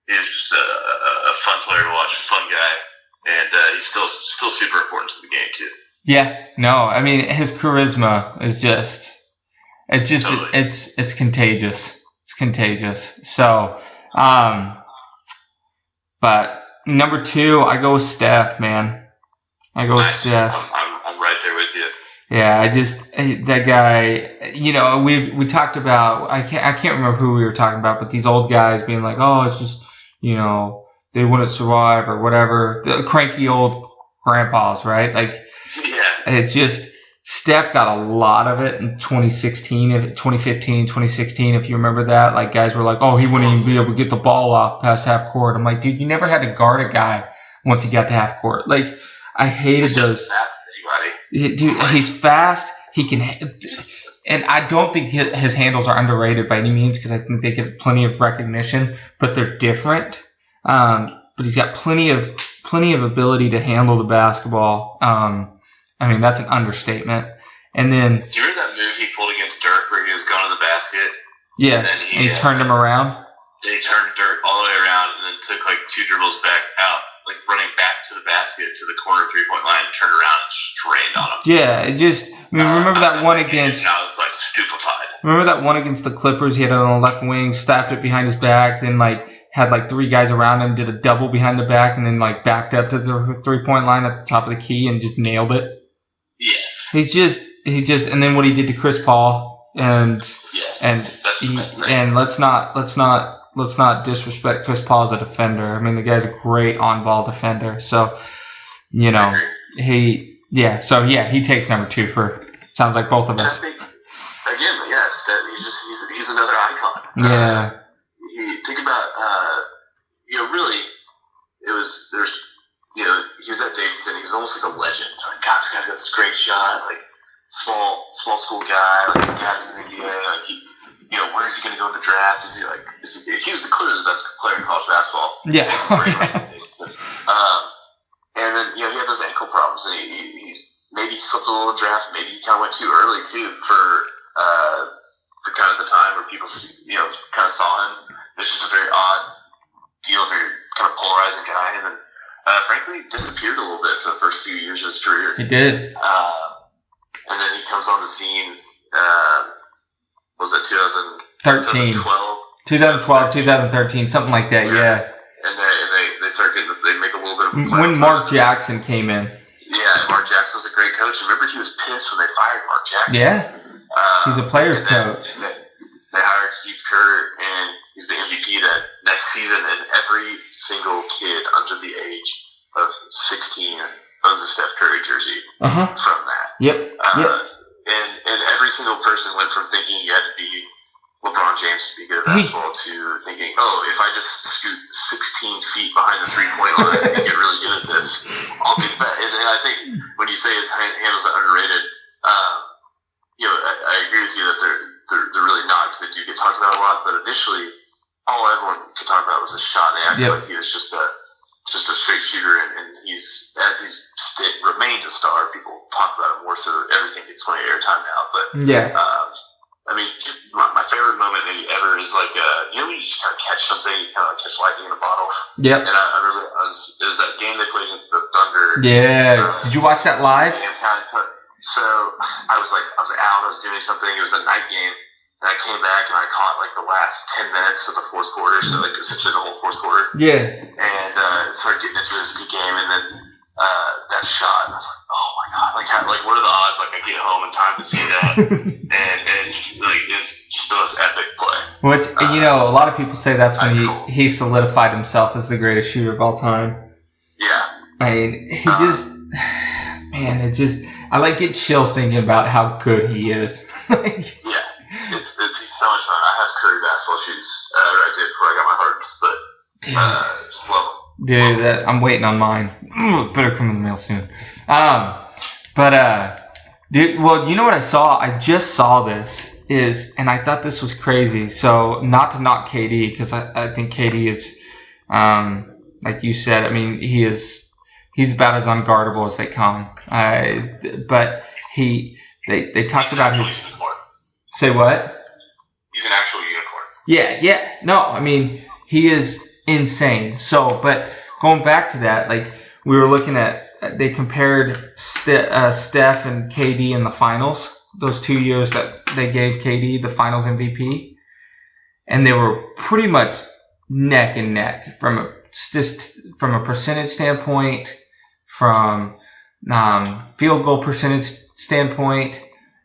Speaker 2: he's just a fun player to watch, fun guy, and he's still super important to the game too.
Speaker 1: Yeah, no, I mean his charisma is
Speaker 2: totally.
Speaker 1: it's contagious. It's contagious. So, but number 2, I go with Steph, man. I go with Steph.
Speaker 2: I'm right there with you.
Speaker 1: Yeah, that guy. We talked about. I can't remember who we were talking about, but these old guys being like, it's just they wouldn't survive or whatever. The cranky old grandpas, right? Like, it's just Steph got a lot of it in 2015, 2016. If you remember that, like guys were like, he wouldn't even be able to get the ball off past half court. I'm like, dude, you never had to guard a guy once he got to half court. Like, I hated those. Dude, he's fast. He can, and I don't think his handles are underrated by any means because I think they get plenty of recognition, but they're different. But he's got plenty of ability to handle the basketball. I mean, that's an understatement. And then,
Speaker 2: do you remember that move he pulled against Dirk where he was going to the basket?
Speaker 1: Yes, and he turned him around.
Speaker 2: And he turned Dirk all the way around and then took like 2 dribbles back out, like running back to the basket to the corner 3-point line, turned around and strained on him.
Speaker 1: Yeah, remember that one against.
Speaker 2: I was like stupefied.
Speaker 1: Remember that one against the Clippers? He had it on the left wing, stabbed it behind his back, then had 3 guys around him, did a double behind the back, and then backed up to the 3-point line at the top of the key and just nailed it.
Speaker 2: Yes.
Speaker 1: He just, and then what he did to Chris Paul, and let's not disrespect Chris Paul as a defender. I mean, the guy's a great on-ball defender. So, he takes number 2 for. Sounds like both of us.
Speaker 2: I think, again, he's another icon.
Speaker 1: Yeah.
Speaker 2: Think about, really, he was at Davidson. He was almost like a legend. Like, God, this guy's got this great shot. Like, small school guy. Like, this guy's an NBA. Like, where is he going to go in the draft? He was clearly the best player in college basketball.
Speaker 1: Yeah.
Speaker 2: arms, and he's maybe slipped a little in the draft. Maybe he kind of went too early too for kind of the time where people kind of saw him. It's just a very odd deal, very kind of polarizing guy, and then frankly disappeared a little bit for the first few years of his career.
Speaker 1: He did.
Speaker 2: And then he comes on the scene. Was it
Speaker 1: 2013? 2012, 2013, something like that. Yeah.
Speaker 2: And they start getting, they make a little bit of
Speaker 1: when Mark Jackson came in.
Speaker 2: Yeah, Mark Jackson was a great coach. Remember, he was pissed when they fired Mark Jackson.
Speaker 1: Yeah. He's a player's coach.
Speaker 2: They hired Steve Kerr, and he's the MVP that next season, and every single kid under the age of 16 owns a Steph Curry jersey from that.
Speaker 1: Yep.
Speaker 2: And every single person went from thinking you had to be LeBron James to be good at basketball to thinking, if I just scoot 16 feet behind the three-point line and get really good at this, I'll get that. And I think when you say his handles are underrated, I agree with you that they're really not, because they do get talked about a lot. But initially, all everyone could talk about was his shot. They acted like he was just a straight shooter, and he's remained a star. People talk about him more, so everything gets plenty of airtime now. But I mean, my favorite moment maybe ever is like when you just kind of catch something, you kind of like catch lightning in a bottle.
Speaker 1: Yep.
Speaker 2: And I remember it was that game they played against the Thunder.
Speaker 1: Yeah. Did you watch that live?
Speaker 2: So I was out, I was doing something. It was a night game, and I came back and I caught like the last 10 minutes of the fourth quarter, so like essentially the whole fourth quarter.
Speaker 1: Yeah.
Speaker 2: And started getting into this good game, and then that shot, and I was like, oh my god, like what are the odds? Like I get home in time to see that, and it's just the most epic play.
Speaker 1: Which a lot of people say that's when he solidified himself as the greatest shooter of all time.
Speaker 2: Yeah.
Speaker 1: I mean, he I get chills thinking about how good he is.
Speaker 2: Yeah, he's so much fun. I have Curry basketball shoes right there before I got my Hardens, but just love them.
Speaker 1: Dude, I'm waiting on mine. Better come in the mail soon. Dude, well, you know what I saw? I just saw this and I thought this was crazy. So not to knock KD, because I think KD is, like you said, I mean, he's about as unguardable as they come. But they talked about his.
Speaker 2: Unicorn.
Speaker 1: Say what?
Speaker 2: He's an actual unicorn.
Speaker 1: Yeah. No, I mean, he is insane. So, but going back to that, like we were looking at, they compared Steph and KD in the finals, those 2 years that they gave KD the finals MVP, and they were pretty much neck and neck from a percentage standpoint, from field goal percentage standpoint,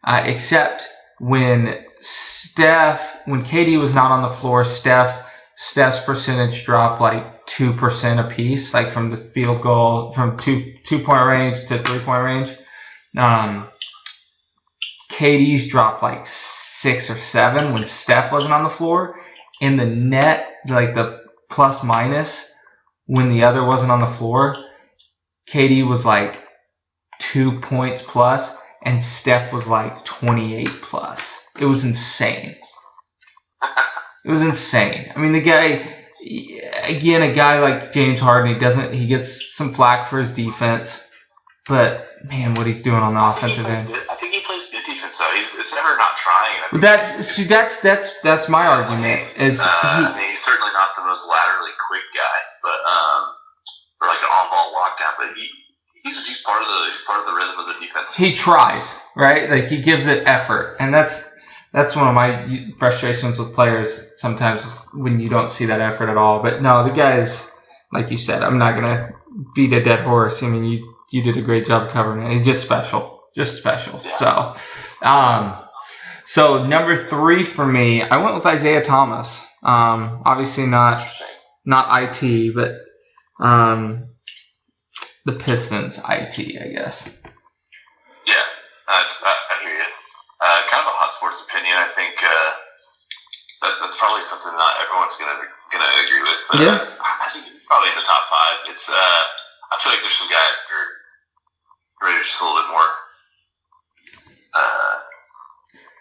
Speaker 1: except when KD was not on the floor, Steph's percentage dropped like 2% apiece, like from the field goal, from two-point range to 3-point range. KD's dropped like 6 or 7 when Steph wasn't on the floor. And the net, like the plus minus, when the other wasn't on the floor, KD was like 2 points plus, and Steph was like 28 plus. It was insane. It was insane. I mean, the guy, again, a guy like James Harden, he gets some flack for his defense, but man, what he's doing on the offensive end.
Speaker 2: I think he plays good defense though. It's never not trying.
Speaker 1: That's my argument.
Speaker 2: He's certainly not the most laterally quick guy, but or like an on-ball lockdown, but he's part of the rhythm of the defense.
Speaker 1: He tries, right? Like he gives it effort, and that's one of my frustrations with players sometimes, is when you don't see that effort at all. But no, the guy is, like you said, I'm not gonna beat a dead horse. I mean, you did a great job covering it. He's just special. Yeah. So number 3 for me, I went with Isaiah Thomas. Obviously not IT, but the Pistons IT, I guess.
Speaker 2: Yeah, I hear you. Kind of a hot sports opinion. I think that's probably something not everyone's gonna agree with. But
Speaker 1: yeah.
Speaker 2: I think it's probably in the top 5. It's I feel like there's some guys who are rated just a little bit more.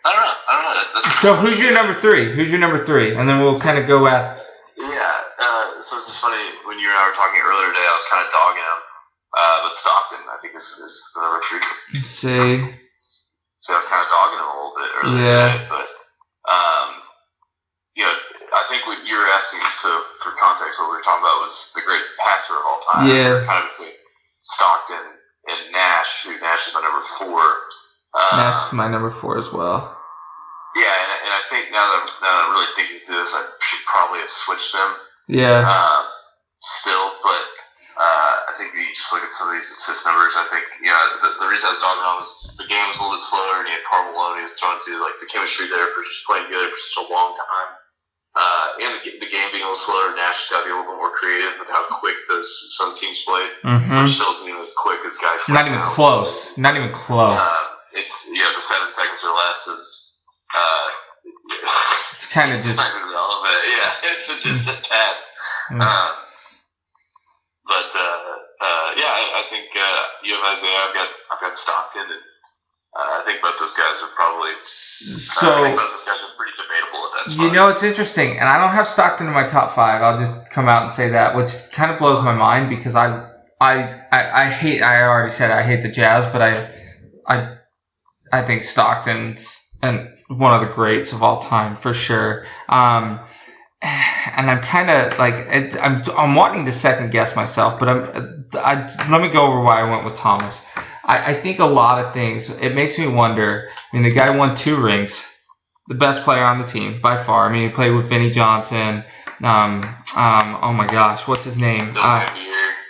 Speaker 2: I don't know.
Speaker 1: So who's your number 3? And then we'll kind of go at.
Speaker 2: Yeah. So it's just funny, when you and I were talking earlier today, I was kind of dogging him. But Stockton, I think, is the number 3.
Speaker 1: Let's see.
Speaker 2: So I was kind of dogging him a little bit earlier today, but I think what you were asking, so for context, what we were talking about was the greatest passer of all time.
Speaker 1: Yeah.
Speaker 2: Kind of between Stockton and Nash, who Nash is my number 4.
Speaker 1: Nash is my number 4 as well.
Speaker 2: Yeah, and I think now that I'm really thinking through this, I should probably have switched them.
Speaker 1: Yeah.
Speaker 2: Still, but I think you just look at some of these assist numbers. I think the reason I was dogging on was the game was a little bit slower, and he had Karl Malone he was throwing to, like the chemistry there for just playing good for such a long time. And the game being a little slower, Nash got to be a little bit more creative with how quick some teams played, which still isn't even as quick as guys.
Speaker 1: Not even close. Not even close.
Speaker 2: It's the 7 seconds or less is.
Speaker 1: It's kind of just.
Speaker 2: Not even relevant. Yeah, it's a distant pass. I think you have Isaiah. I've got Stockton, and I think both those guys are probably. I think both those guys are pretty debatable at that spot.
Speaker 1: It's interesting, and I don't have Stockton in my top 5. I'll just come out and say that, which kind of blows my mind because I hate. I already said I hate the Jazz, but I think Stockton's one of the greats of all time for sure. And I'm kind of like I'm wanting to second guess myself, but let me go over why I went with Thomas. I think a lot of things. It makes me wonder. I mean, the guy won 2 rings, the best player on the team by far. I mean, he played with Vinnie Johnson. Oh my gosh, what's his name?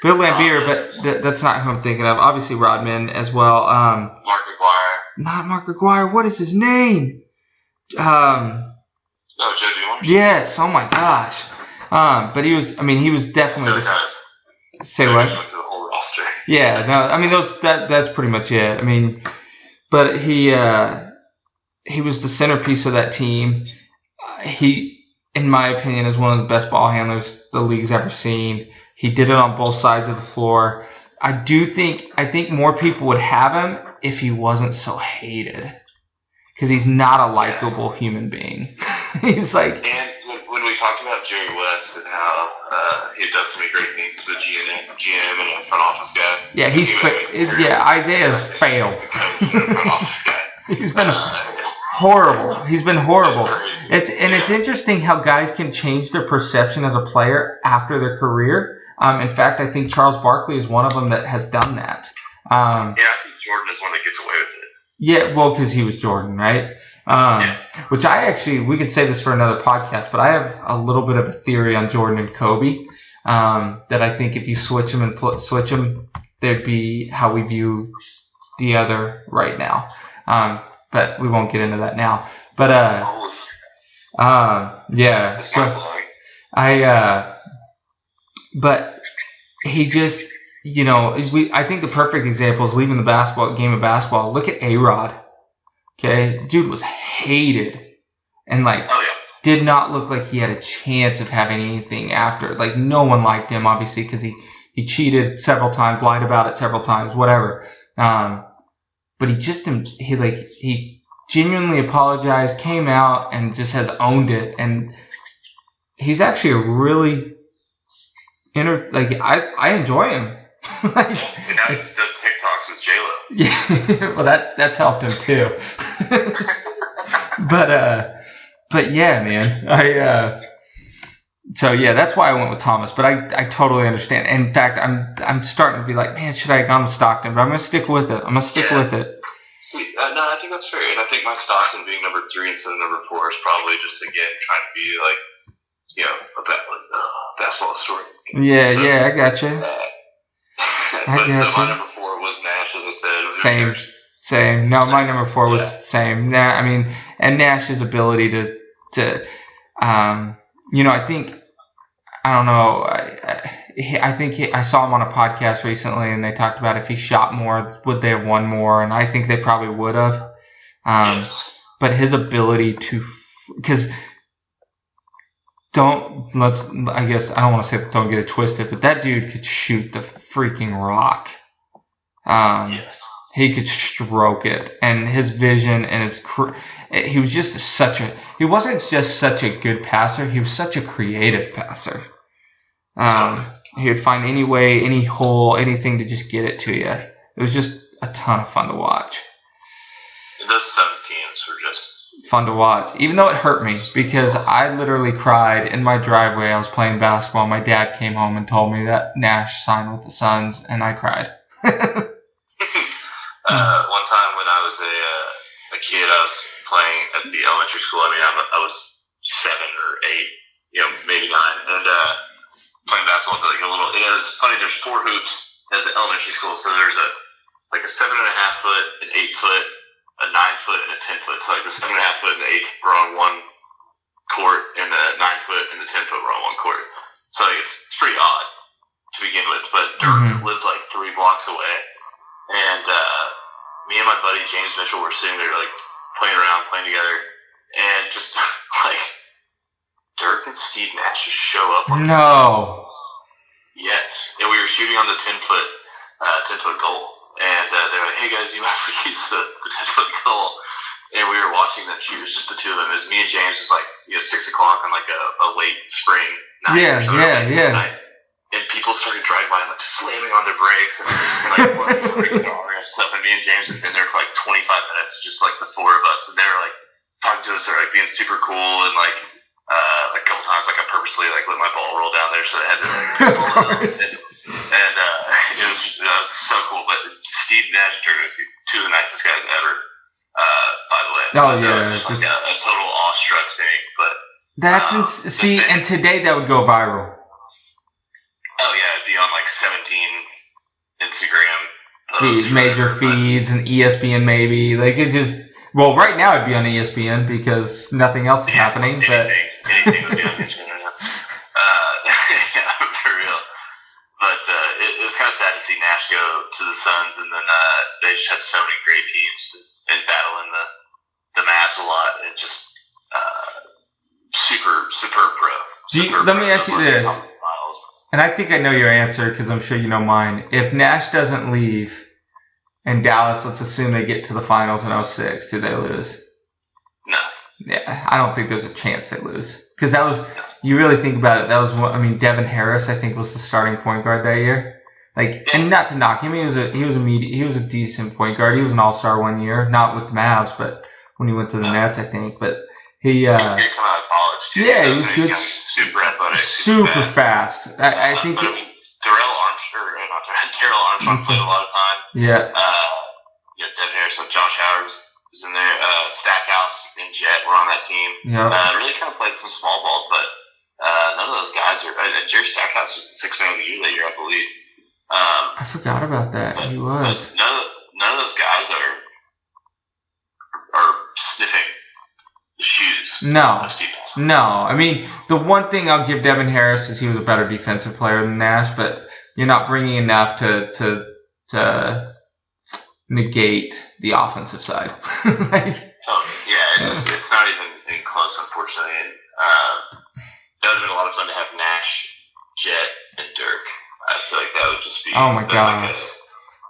Speaker 1: Bill Laimbeer, but that's not who I'm thinking of. Obviously Rodman as well.
Speaker 2: Mark McGuire.
Speaker 1: Not Mark McGuire. What is his name?
Speaker 2: Joe Dumars?
Speaker 1: Yes. Oh my gosh. But he was definitely say what?
Speaker 2: Just went to the whole roster.
Speaker 1: Yeah. No. I mean, that's pretty much it. I mean, but he was the centerpiece of that team. He, in my opinion, is one of the best ball handlers the league's ever seen. He did it on both sides of the floor. I think more people would have him if he wasn't so hated. Because he's not a likable human being. He's like.
Speaker 2: And when we talked about Jerry West and how he does so many great things as a GM and a front office guy.
Speaker 1: Yeah, Isaiah's failed. He's been horrible. He's been horrible. It's interesting how guys can change their perception as a player after their career. In fact, I think Charles Barkley is one of them that has done that.
Speaker 2: I think Jordan is one that gets away with it.
Speaker 1: Yeah, well, because he was Jordan, right? Which we could say this for another podcast, but I have a little bit of a theory on Jordan and Kobe that I think if you switch them, there'd be how we view the other right now. But we won't get into that now. But yeah. So but he just. I think the perfect example is leaving the game of basketball. Look at A-Rod. Okay, dude was hated and did not look like he had a chance of having anything after. Like no one liked him, obviously, because he cheated several times, lied about it several times, whatever. But he genuinely apologized, came out, and just has owned it. And he's actually a really I enjoy him.
Speaker 2: And now he does TikToks with J-Lo.
Speaker 1: Yeah, well, that's helped him too. But yeah, man, so yeah, that's why I went with Thomas. But I totally understand. In fact, I'm starting to be like, man, should I have gone with Stockton? But I'm gonna stick with it.
Speaker 2: See, no, I think that's fair, and I think my Stockton being number 3 instead of number 4 is probably just again trying to be like, a basketball story.
Speaker 1: Yeah, I gotcha.
Speaker 2: So my number 4 was Nash, as I said.
Speaker 1: Same. No, my number 4 was same. I mean, and Nash's ability to I think, I don't know, I think I saw him on a podcast recently, and they talked about if he shot more, would they have won more? And I think they probably would have.
Speaker 2: Yes.
Speaker 1: But his ability to, because I guess I don't want to say don't get it twisted, but that dude could shoot the freaking rock.
Speaker 2: Yes.
Speaker 1: He could stroke it, and his vision and he was just he wasn't just such a good passer, he was such a creative passer. he would find any way, any hole, anything to just get it to you. It was just a ton of fun to watch.
Speaker 2: Those Suns teams were just
Speaker 1: fun to watch, even though it hurt me because I literally cried in my driveway. I was playing basketball. My dad came home and told me that Nash signed with the Suns, and I cried.
Speaker 2: One time when I was a kid, I was playing at the elementary school. I mean, I was 7 or 8, maybe 9, and playing basketball with like a little. It was funny. There's 4 hoops as an elementary school, so there's a 7.5 foot, an 8 foot, a 9 foot, and a 10 foot. So like the 7.5 foot and the 8 were on one court, and the 9 foot and the 10 foot were on one court. So like it's pretty odd to begin with. But Dirk lived like 3 blocks away, and me and my buddy James Mitchell were sitting there like playing around, playing together, and just like Dirk and Steve Nash just show up.
Speaker 1: No.
Speaker 2: Yes, and we were shooting on the 10 foot goal. And they're like, hey guys, you might have to use the 10-foot goal. And we were watching them shoot. It was just the 2 of them. It was me and James, just like 6 o'clock on like a late spring night.
Speaker 1: Yeah.
Speaker 2: Night. And people started driving by and like slamming on their brakes and like and stuff. And me and James had been there for like 25 minutes, just like the 4 of us. And they were like talking to us. They're like being super cool and like a couple times like I purposely like let my ball roll down there so they had to like pick the ball up. And it was so cool. But Steve Nash and Dirk was 2 of the nicest guys ever, by the way.
Speaker 1: Oh, yeah.
Speaker 2: It was just like a total awestruck thing. But
Speaker 1: that's see, and today that would go viral.
Speaker 2: Oh, yeah. It'd be on like 17 Instagram posts.
Speaker 1: Major feeds and ESPN maybe. Like it just, well, right now it'd be on ESPN because nothing else is happening.
Speaker 2: Anything would be on ESPN right now. Yeah, for real. But it was kind of sad to see Nash go to the Suns, and then they just had so many great teams and battling the Mavs a lot, and just superb pro.
Speaker 1: Let me ask you this, and I think I know your answer because I'm sure you know mine. If Nash doesn't leave, and Dallas, let's assume they get to the finals in 06, do they lose?
Speaker 2: No.
Speaker 1: Yeah, I don't think there's a chance they lose because that was. You really think about it, that was one. I mean, Devin Harris, I think, was the starting point guard that year. Like, and not to knock him, he was a decent point guard. He was an all-star one year, not with the Mavs, but when he went to the Nets, I think. But he was
Speaker 2: good coming out of college too.
Speaker 1: Yeah, he was good,
Speaker 2: super athletic,
Speaker 1: super fast. I think.
Speaker 2: But, Darrell Armstrong played a lot of time.
Speaker 1: Yeah.
Speaker 2: Devin Harris, like Josh Howard was in there. Stackhouse and Jet were on that team.
Speaker 1: Yeah.
Speaker 2: Really kind of played some small ball, but none of those guys are. Jerry Stackhouse was the 6th man of the year that year, I believe.
Speaker 1: I forgot about that. He was.
Speaker 2: None of those guys are sniffing the shoes.
Speaker 1: No. I mean, the one thing I'll give Devin Harris is he was a better defensive player than Nash, but you're not bringing enough to negate the offensive side.
Speaker 2: It's not even close, unfortunately. And that would have been a lot of fun to have Nash, Jet, and Dirk. I feel like that would just be.
Speaker 1: Oh my gosh.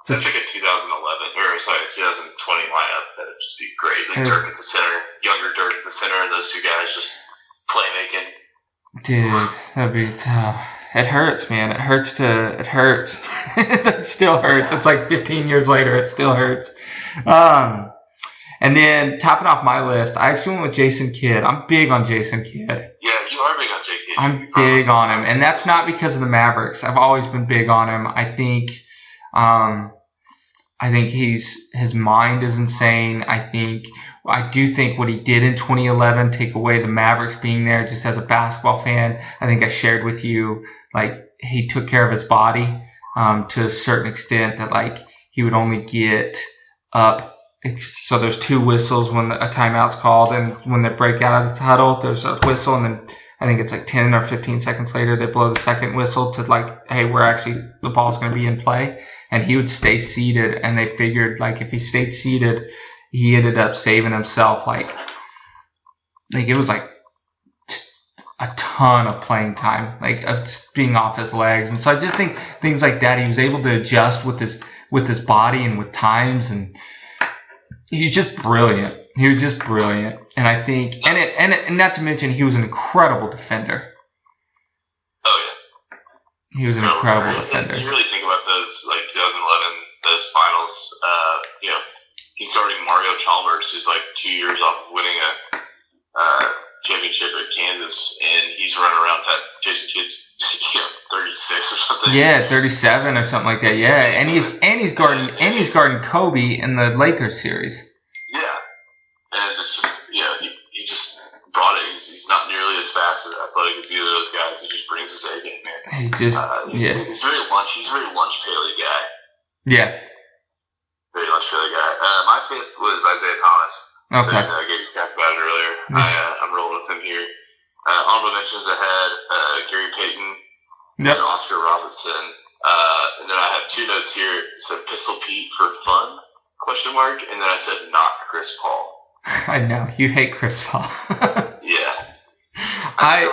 Speaker 2: That's like a 2020 lineup. That would just be great. Like Dirk at the center, younger Dirk at the center, and those 2 guys just playmaking.
Speaker 1: Dude, that'd be tough. It hurts, man. It hurts. It still hurts. It's like 15 years later. It still hurts. And then topping off my list, I actually went with Jason Kidd. I'm big on Jason Kidd.
Speaker 2: Yeah, you are big on J.K.
Speaker 1: I'm big on him, and that's not because of the Mavericks. I've always been big on him. I think his mind is insane. I do think what he did in 2011, take away the Mavericks being there, just as a basketball fan. I think I shared with you, like, he took care of his body to a certain extent that, like, he would only get up. So there's 2 whistles when a timeout's called, and when they break out of the huddle, there's a whistle, and then I think it's like 10 or 15 seconds later, they blow the second whistle to, like, hey, the ball's going to be in play. And he would stay seated, and they figured, like, if he stayed seated, he ended up saving himself, like it was like a ton of playing time, like of being off his legs. And so I just think things like that, he was able to adjust with his body and with times, and he's just brilliant. He was just brilliant. And I think, and not to mention, he was an incredible defender.
Speaker 2: Oh, yeah.
Speaker 1: He was an incredible defender.
Speaker 2: You really think about those, like 2011, those finals. He's guarding Mario Chalmers, who's like 2 years off of winning a championship at Kansas, and he's running around at Jason Kidd's 36 or something.
Speaker 1: Yeah, 37 or something like that. Yeah, and he's guarding Kobe in the Lakers series.
Speaker 2: Yeah, and it's just he just brought it. He's not nearly as fast as athletic as either of those guys. He just brings his A game, man.
Speaker 1: He's just
Speaker 2: He's a very lunch paily guy.
Speaker 1: Yeah.
Speaker 2: Very lunch paily guy. My fifth was Isaiah Thomas.
Speaker 1: Okay.
Speaker 2: So, I gave you crap about it earlier. I'm rolling with him here. Honorable mentions I had Gary Payton and Oscar Robertson. And then I have two notes here. It said Pistol Pete for fun, ? And then I said not Chris Paul.
Speaker 1: I know. You hate Chris Paul.
Speaker 2: Yeah.
Speaker 1: I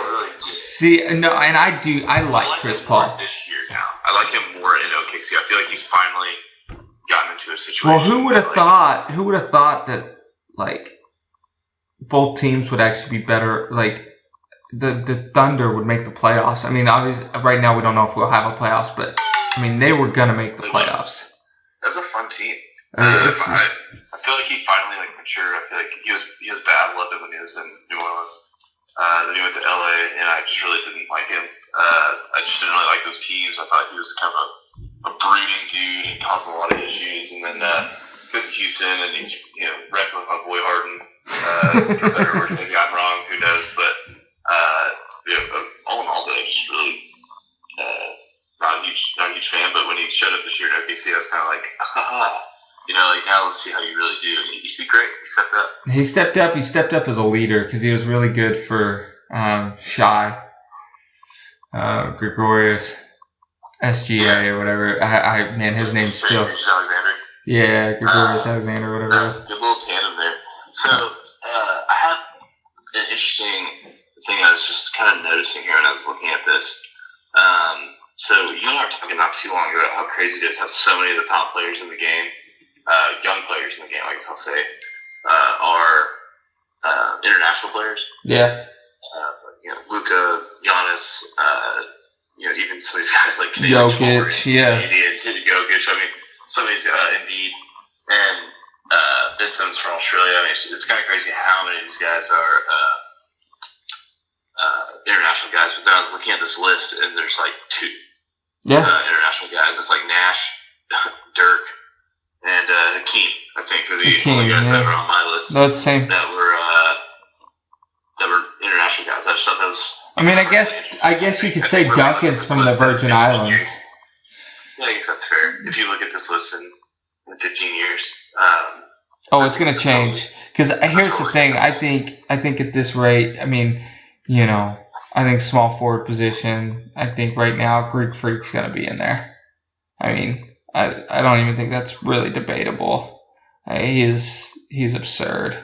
Speaker 1: like Chris Paul.
Speaker 2: This year now. I like him more in OKC. I feel like he's finally gotten into a situation.
Speaker 1: Well, who would have thought that like both teams would actually be better? Like the Thunder would make the playoffs. I mean, obviously, right now we don't know if we'll have a playoffs, but I mean they were gonna make the playoffs.
Speaker 2: That's a fun team. I feel like he finally matured. I feel like he was bad loved when he was in New Orleans. Then he went to LA, and I just really didn't like him. I just didn't really like those teams. I thought he was kind of a brooding dude and causing a lot of issues. And then goes to Houston, and he's wrecked with my boy Harden. For better or worse, maybe I'm wrong. Who knows? But all in all, though, just really not a huge fan. But when he showed up this year at OKC, I was kind of like, haha. Now let's see how you really do. And he'd be great. He stepped up.
Speaker 1: He stepped up as a leader because he was really good for Shy, Gregorius, SGA or whatever. Man, his name's still.
Speaker 2: Alexander.
Speaker 1: Yeah, Gregorius Alexander, whatever it is.
Speaker 2: Good little tandem there. So I have an interesting thing I was just kind of noticing here when I was looking at this. So you and I were talking not too long ago about how crazy it is how so many of the top players in the game, young players in the game, I guess I'll say, are international players.
Speaker 1: Yeah.
Speaker 2: Luka, Giannis, even some of these guys like
Speaker 1: Jokic, yeah.
Speaker 2: Jokic. I mean, some of these Embiid and Ben Simmons from Australia. I mean, it's kind of crazy how many of these guys are international guys. But then I was looking at this list, and there's like two international guys. It's like Nash, Dirk, and Hakeem. I think are the only guys that were on my list.
Speaker 1: That's the same.
Speaker 2: That were international guys. I just thought that was.
Speaker 1: I mean, I guess you could say Duncan's from the Virgin Islands.
Speaker 2: Yeah, I guess that's fair. If you look at this list in 15 years.
Speaker 1: It's going to change. Because here's the thing. I think at this rate, I mean, I think small forward position, I think right now Greek Freak's going to be in there. I mean, I don't even think that's really debatable. He's absurd.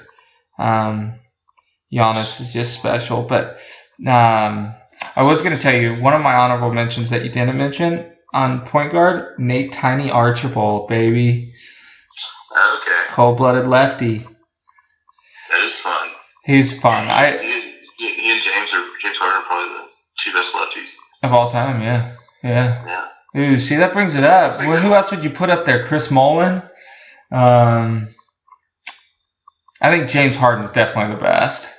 Speaker 1: Giannis is just special. But I was going to tell you, one of my honorable mentions that you didn't mention on point guard, Nate Tiny Archibald, baby.
Speaker 2: Okay.
Speaker 1: Cold-blooded lefty.
Speaker 2: That is fun.
Speaker 1: He's fun.
Speaker 2: He and James Harden are probably the two best lefties
Speaker 1: of all time. Yeah. Ooh, see, that brings it up. Well, who else would you put up there? Chris Mullin. I think James Harden's definitely the best.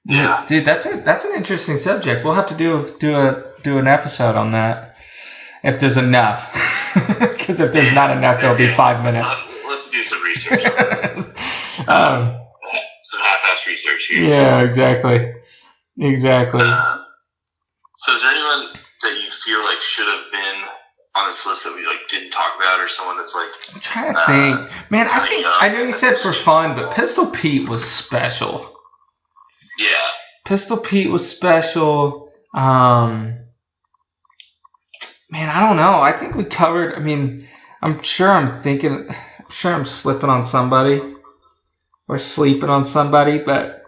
Speaker 2: Yeah,
Speaker 1: dude, that's an interesting subject. We'll have to do an episode on that if there's enough. Because if there's not enough, there'll be 5 minutes.
Speaker 2: Let's do some research on this. Some half-assed research here.
Speaker 1: Yeah, exactly.
Speaker 2: So is there anyone that you feel like should have been on this list that we didn't talk about, or someone that's I'm
Speaker 1: trying to think. Man, I know you said for fun, but Pistol Pete was special.
Speaker 2: Yeah.
Speaker 1: Pistol Pete was special. Man, I don't know. I think we covered. I mean, I'm sure I'm slipping on somebody or sleeping on somebody, but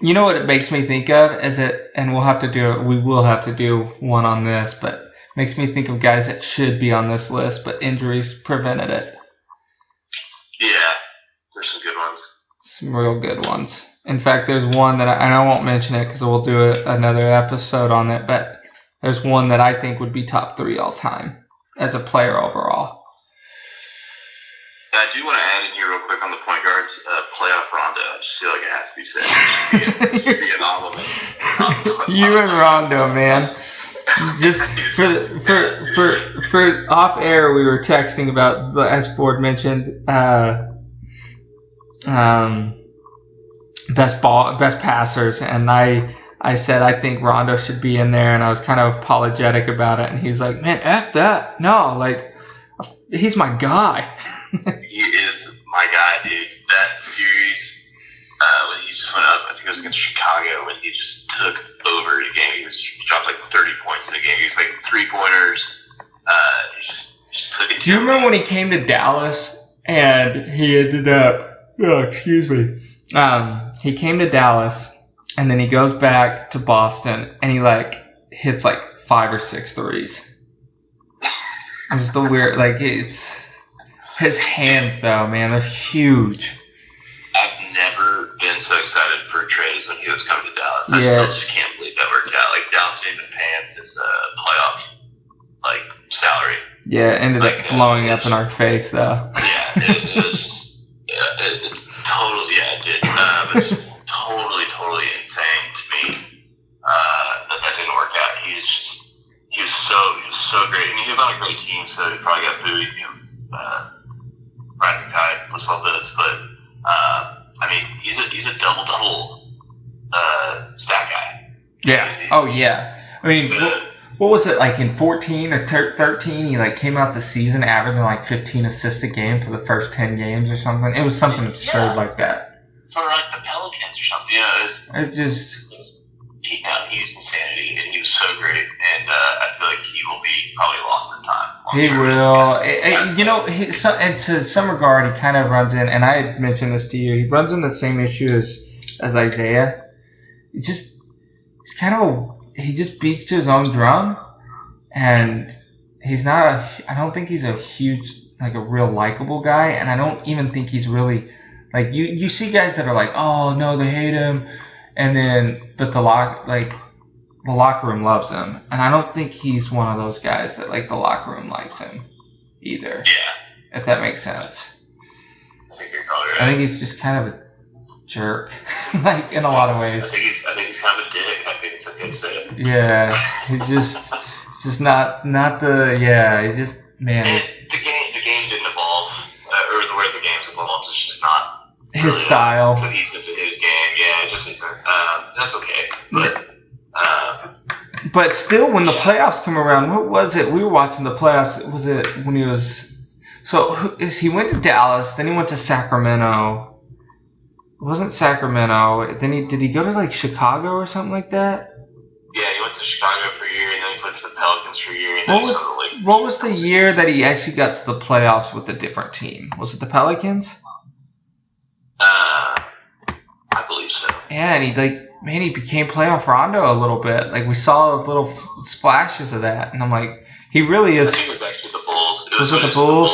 Speaker 1: you know what it makes me think of and we will have to do one on this, but it makes me think of guys that should be on this list, but injuries prevented it.
Speaker 2: Yeah, there's some good ones.
Speaker 1: Some real good ones. In fact, there's one that I won't mention it because we'll do another episode on it, but There's one that I think would be top 3 all time as a player overall.
Speaker 2: I do want to add in here real quick on the point guards, playoff Rondo. I just feel like it has to be said. It should be an album.
Speaker 1: You and Rondo, man. Just for off air, we were texting about, as Ford mentioned, best passers, and I said I think Rondo should be in there, and I was kind of apologetic about it, and he's like, man, F that. No, like, he's my guy.
Speaker 2: He is my guy, dude. That series, when he just went up, I think it was against Chicago, when he just took over the game. He dropped like 30 points in the game. He was like 3-pointers. He just took it.
Speaker 1: Do you remember when he came to Dallas and he ended up, he came to Dallas and then he goes back to Boston and he like hits like 5 or 6 threes. It was the weird, like, it's his hands though, man, they're huge.
Speaker 2: I've never been so excited for trades when he was coming to Dallas. I still just can't believe that worked out. Like, Dallas didn't even pay him his playoff salary.
Speaker 1: Yeah, it ended up blowing up in our face though.
Speaker 2: Yeah, it was just, it's totally, it did. It's totally insane to me that didn't work out. He was so great. I mean, he was on a great team, so he probably got booed. Rising tide lifts all boats, but I mean, he's a double stat guy.
Speaker 1: Yeah. I mean, what was it like in 14 or 13? He like came out the season averaging like 15 assists a game for the first 10 games or something. It was something absurd like that.
Speaker 2: For like the Pelicans or something,
Speaker 1: it's just.
Speaker 2: He's insanity, and he was so great, and I feel like he will be probably lost in time.
Speaker 1: He will. And to some regard, he kind of runs in, and I had mentioned this to you, he runs in the same issue as Isaiah. He just beats to his own drum, and I don't think he's a huge, like a real likable guy, and I don't even think he's really, like, you see guys that are like, oh, no, they hate him. And then, but the locker room loves him, and I don't think he's one of those guys that like the locker room likes him either.
Speaker 2: Yeah,
Speaker 1: if that makes sense.
Speaker 2: I think you're probably right.
Speaker 1: I think he's just kind of a jerk, like in a lot of ways.
Speaker 2: I think he's kind of a dick. I think it's okay to say it.
Speaker 1: Yeah, he's just not the He's just, man.
Speaker 2: And the game didn't evolve, or the way the game's evolved is just not.
Speaker 1: His style.
Speaker 2: Cohesive to his game, it just isn't. That's okay,
Speaker 1: but still, when the playoffs come around, what was it? We were watching the playoffs. Was it when he was? So he went to Dallas, then he went to Sacramento. It wasn't Sacramento. Then did he go to like Chicago or something like that?
Speaker 2: Yeah, he went to Chicago for a year, and then he went to the Pelicans for a year. And
Speaker 1: what was the year that he actually got to the playoffs with a different team? Was it the Pelicans?
Speaker 2: I believe so.
Speaker 1: Yeah, and he became playoff Rondo a little bit. Like, we saw little splashes of that, and I'm like, he really is.
Speaker 2: I think it was actually the Bulls.
Speaker 1: Was it the Bulls?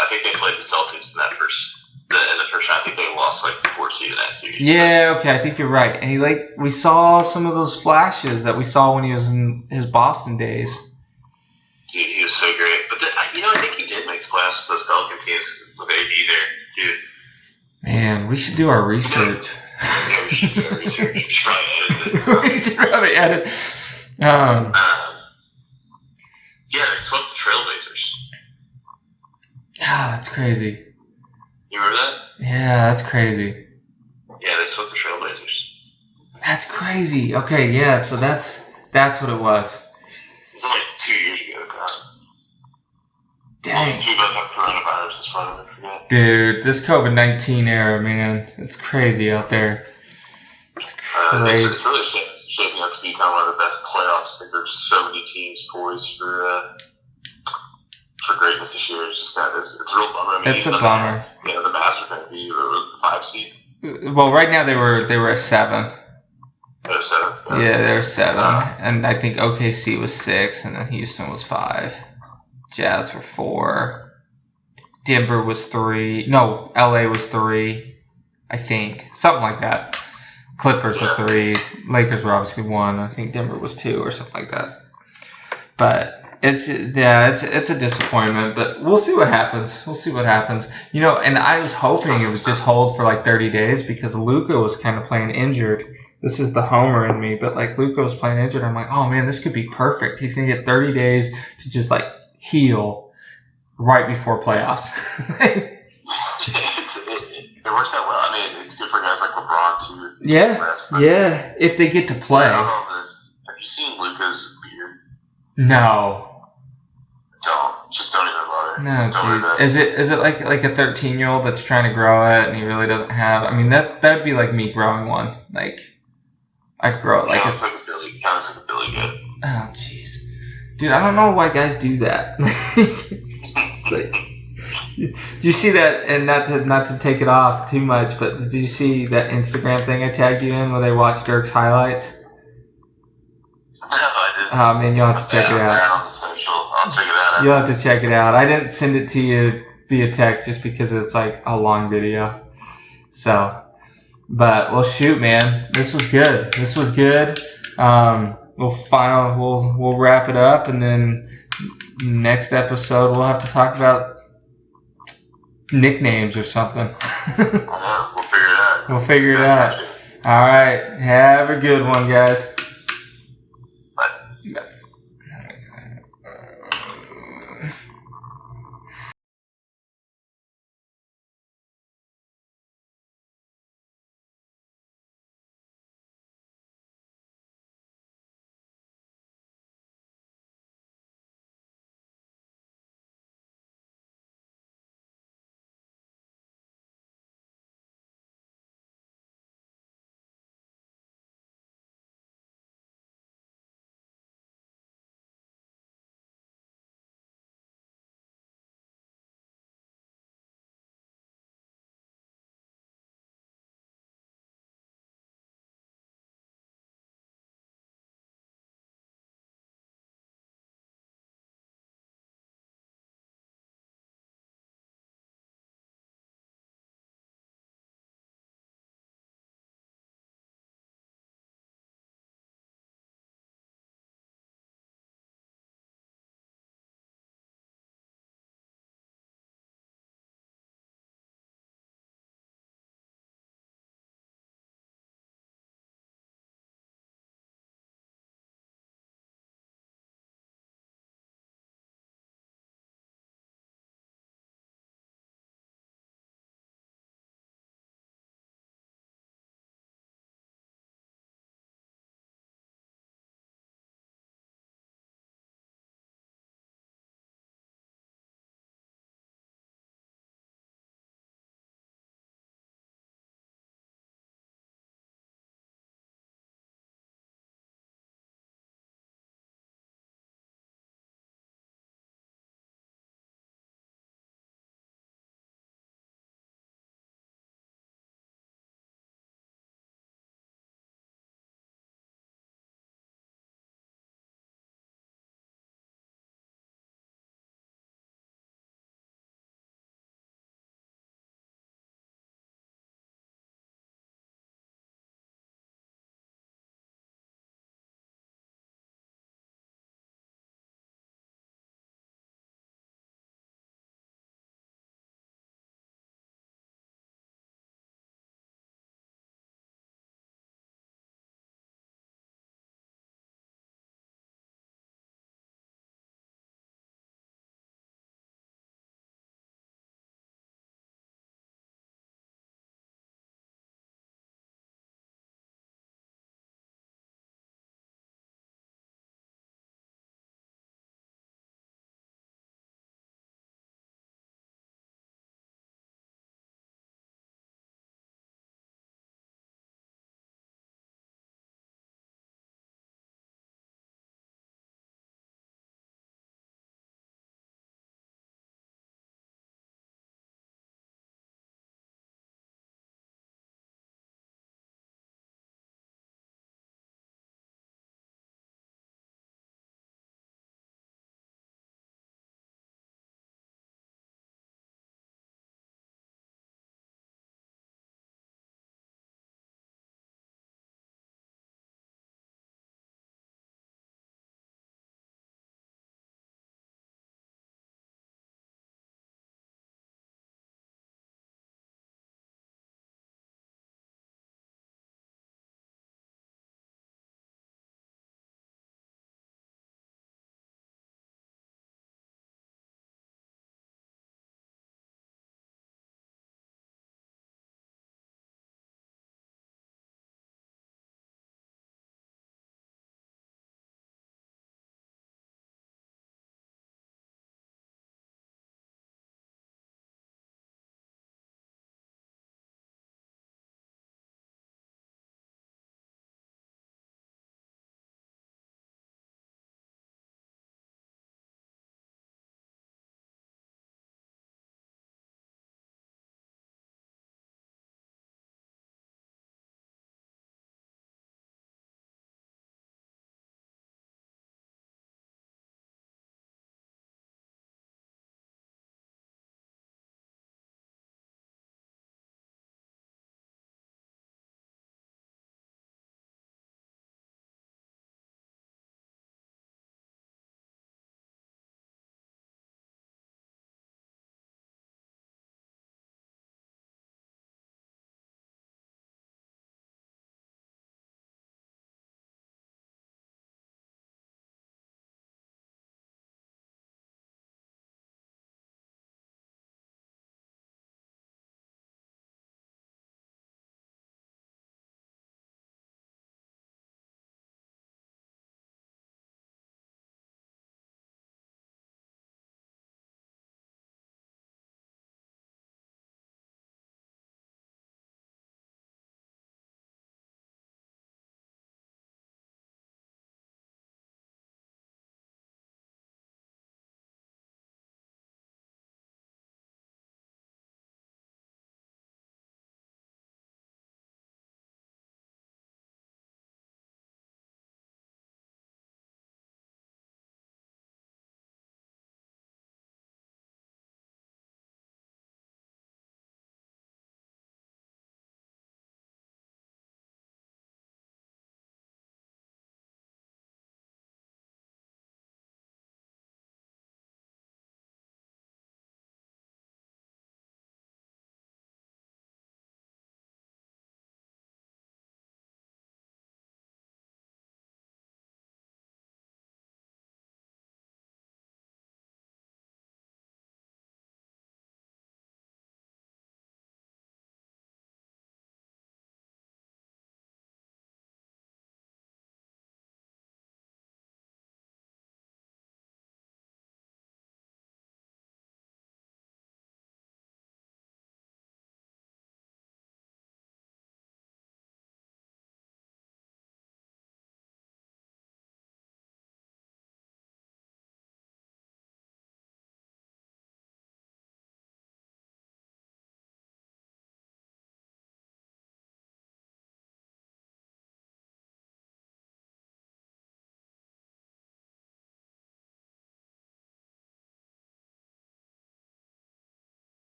Speaker 2: I think they played the Celtics in the first round. I think they lost like 4-2 in that series.
Speaker 1: Yeah, okay, I think you're right. And we saw some of those flashes that we saw when he was in his Boston days.
Speaker 2: Dude, he was so great. But I think he did make splashes with those Pelican teams with AD there, too.
Speaker 1: Man, we should do our research.
Speaker 2: Yeah, we should do our research. We should probably edit this.
Speaker 1: We should probably edit.
Speaker 2: Yeah, they swept the Trailblazers.
Speaker 1: That's crazy.
Speaker 2: You remember that?
Speaker 1: Yeah, that's crazy.
Speaker 2: Yeah, they swept the Trailblazers.
Speaker 1: That's crazy. Okay, yeah, so that's what it was.
Speaker 2: It was only 2 years ago, God.
Speaker 1: Dang.
Speaker 2: Too bad that coronavirus is fun, I forget.
Speaker 1: Dude, this COVID-19 era, man, it's crazy out there. It's crazy.
Speaker 2: It's really shaping up to be kind of one of the best playoffs. I think there's so many teams poised for greatness this year. It's a real bummer. I mean,
Speaker 1: it's a bummer.
Speaker 2: The Mavs are going to be the 5 seed.
Speaker 1: Well, right now they were a 7.
Speaker 2: They were 7.
Speaker 1: Yeah, they were 7, and I think OKC was 6, and then Houston was 5. Jazz were 4. Denver was 3. No, LA was 3. I think something like that. Clippers were 3. Lakers were obviously 1. I think Denver was 2 or something like that. But it's a disappointment. But we'll see what happens. And I was hoping it would just hold for like 30 days because Luka was kind of playing injured. This is the homer in me, but like Luka was playing injured. I'm like, oh man, this could be perfect. He's gonna get 30 days to just like heal right before playoffs.
Speaker 2: It works out well. I mean, it's good for guys like LeBron too.
Speaker 1: Yeah. If they get to play.
Speaker 2: Have you seen Luka's beard?
Speaker 1: No.
Speaker 2: Just don't even bother.
Speaker 1: No, jeez. Is it like a 13-year-old that's trying to grow it and he really doesn't have? I mean, that'd be like me growing one. Like I'd grow it like
Speaker 2: it's like a Billy. Kind of like a Billy goat.
Speaker 1: Oh, jeez, dude, I don't know why guys do that. It's like, do you see that? And not to take it off too much, but did you see that Instagram thing I tagged you in where they watched Dirk's highlights?
Speaker 2: No, I didn't.
Speaker 1: Oh man, you'll have to check it out.
Speaker 2: On the social. I'll check it out.
Speaker 1: You'll have to check it out. I didn't send it to you via text just because it's like a long video. So, but well, shoot, man, this was good. We'll wrap it up, and then next episode we'll have to talk about nicknames or something.
Speaker 2: I know.
Speaker 1: We'll figure it out. All right. Have a good one, guys. Bye.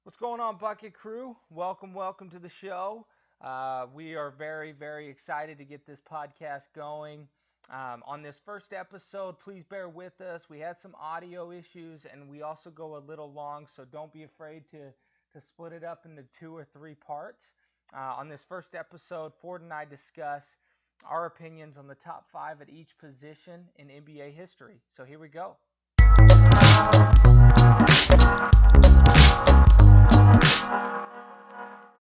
Speaker 1: What's going on, Bucket Crew? Welcome to the show. We are very, very excited to get this podcast going. On this first episode, please bear with us. We had some audio issues, and we also go a little long, so don't be afraid to split it up into 2 or 3 parts. On this first episode, Ford and I discuss our opinions on the top 5 at each position in NBA history. So here we go.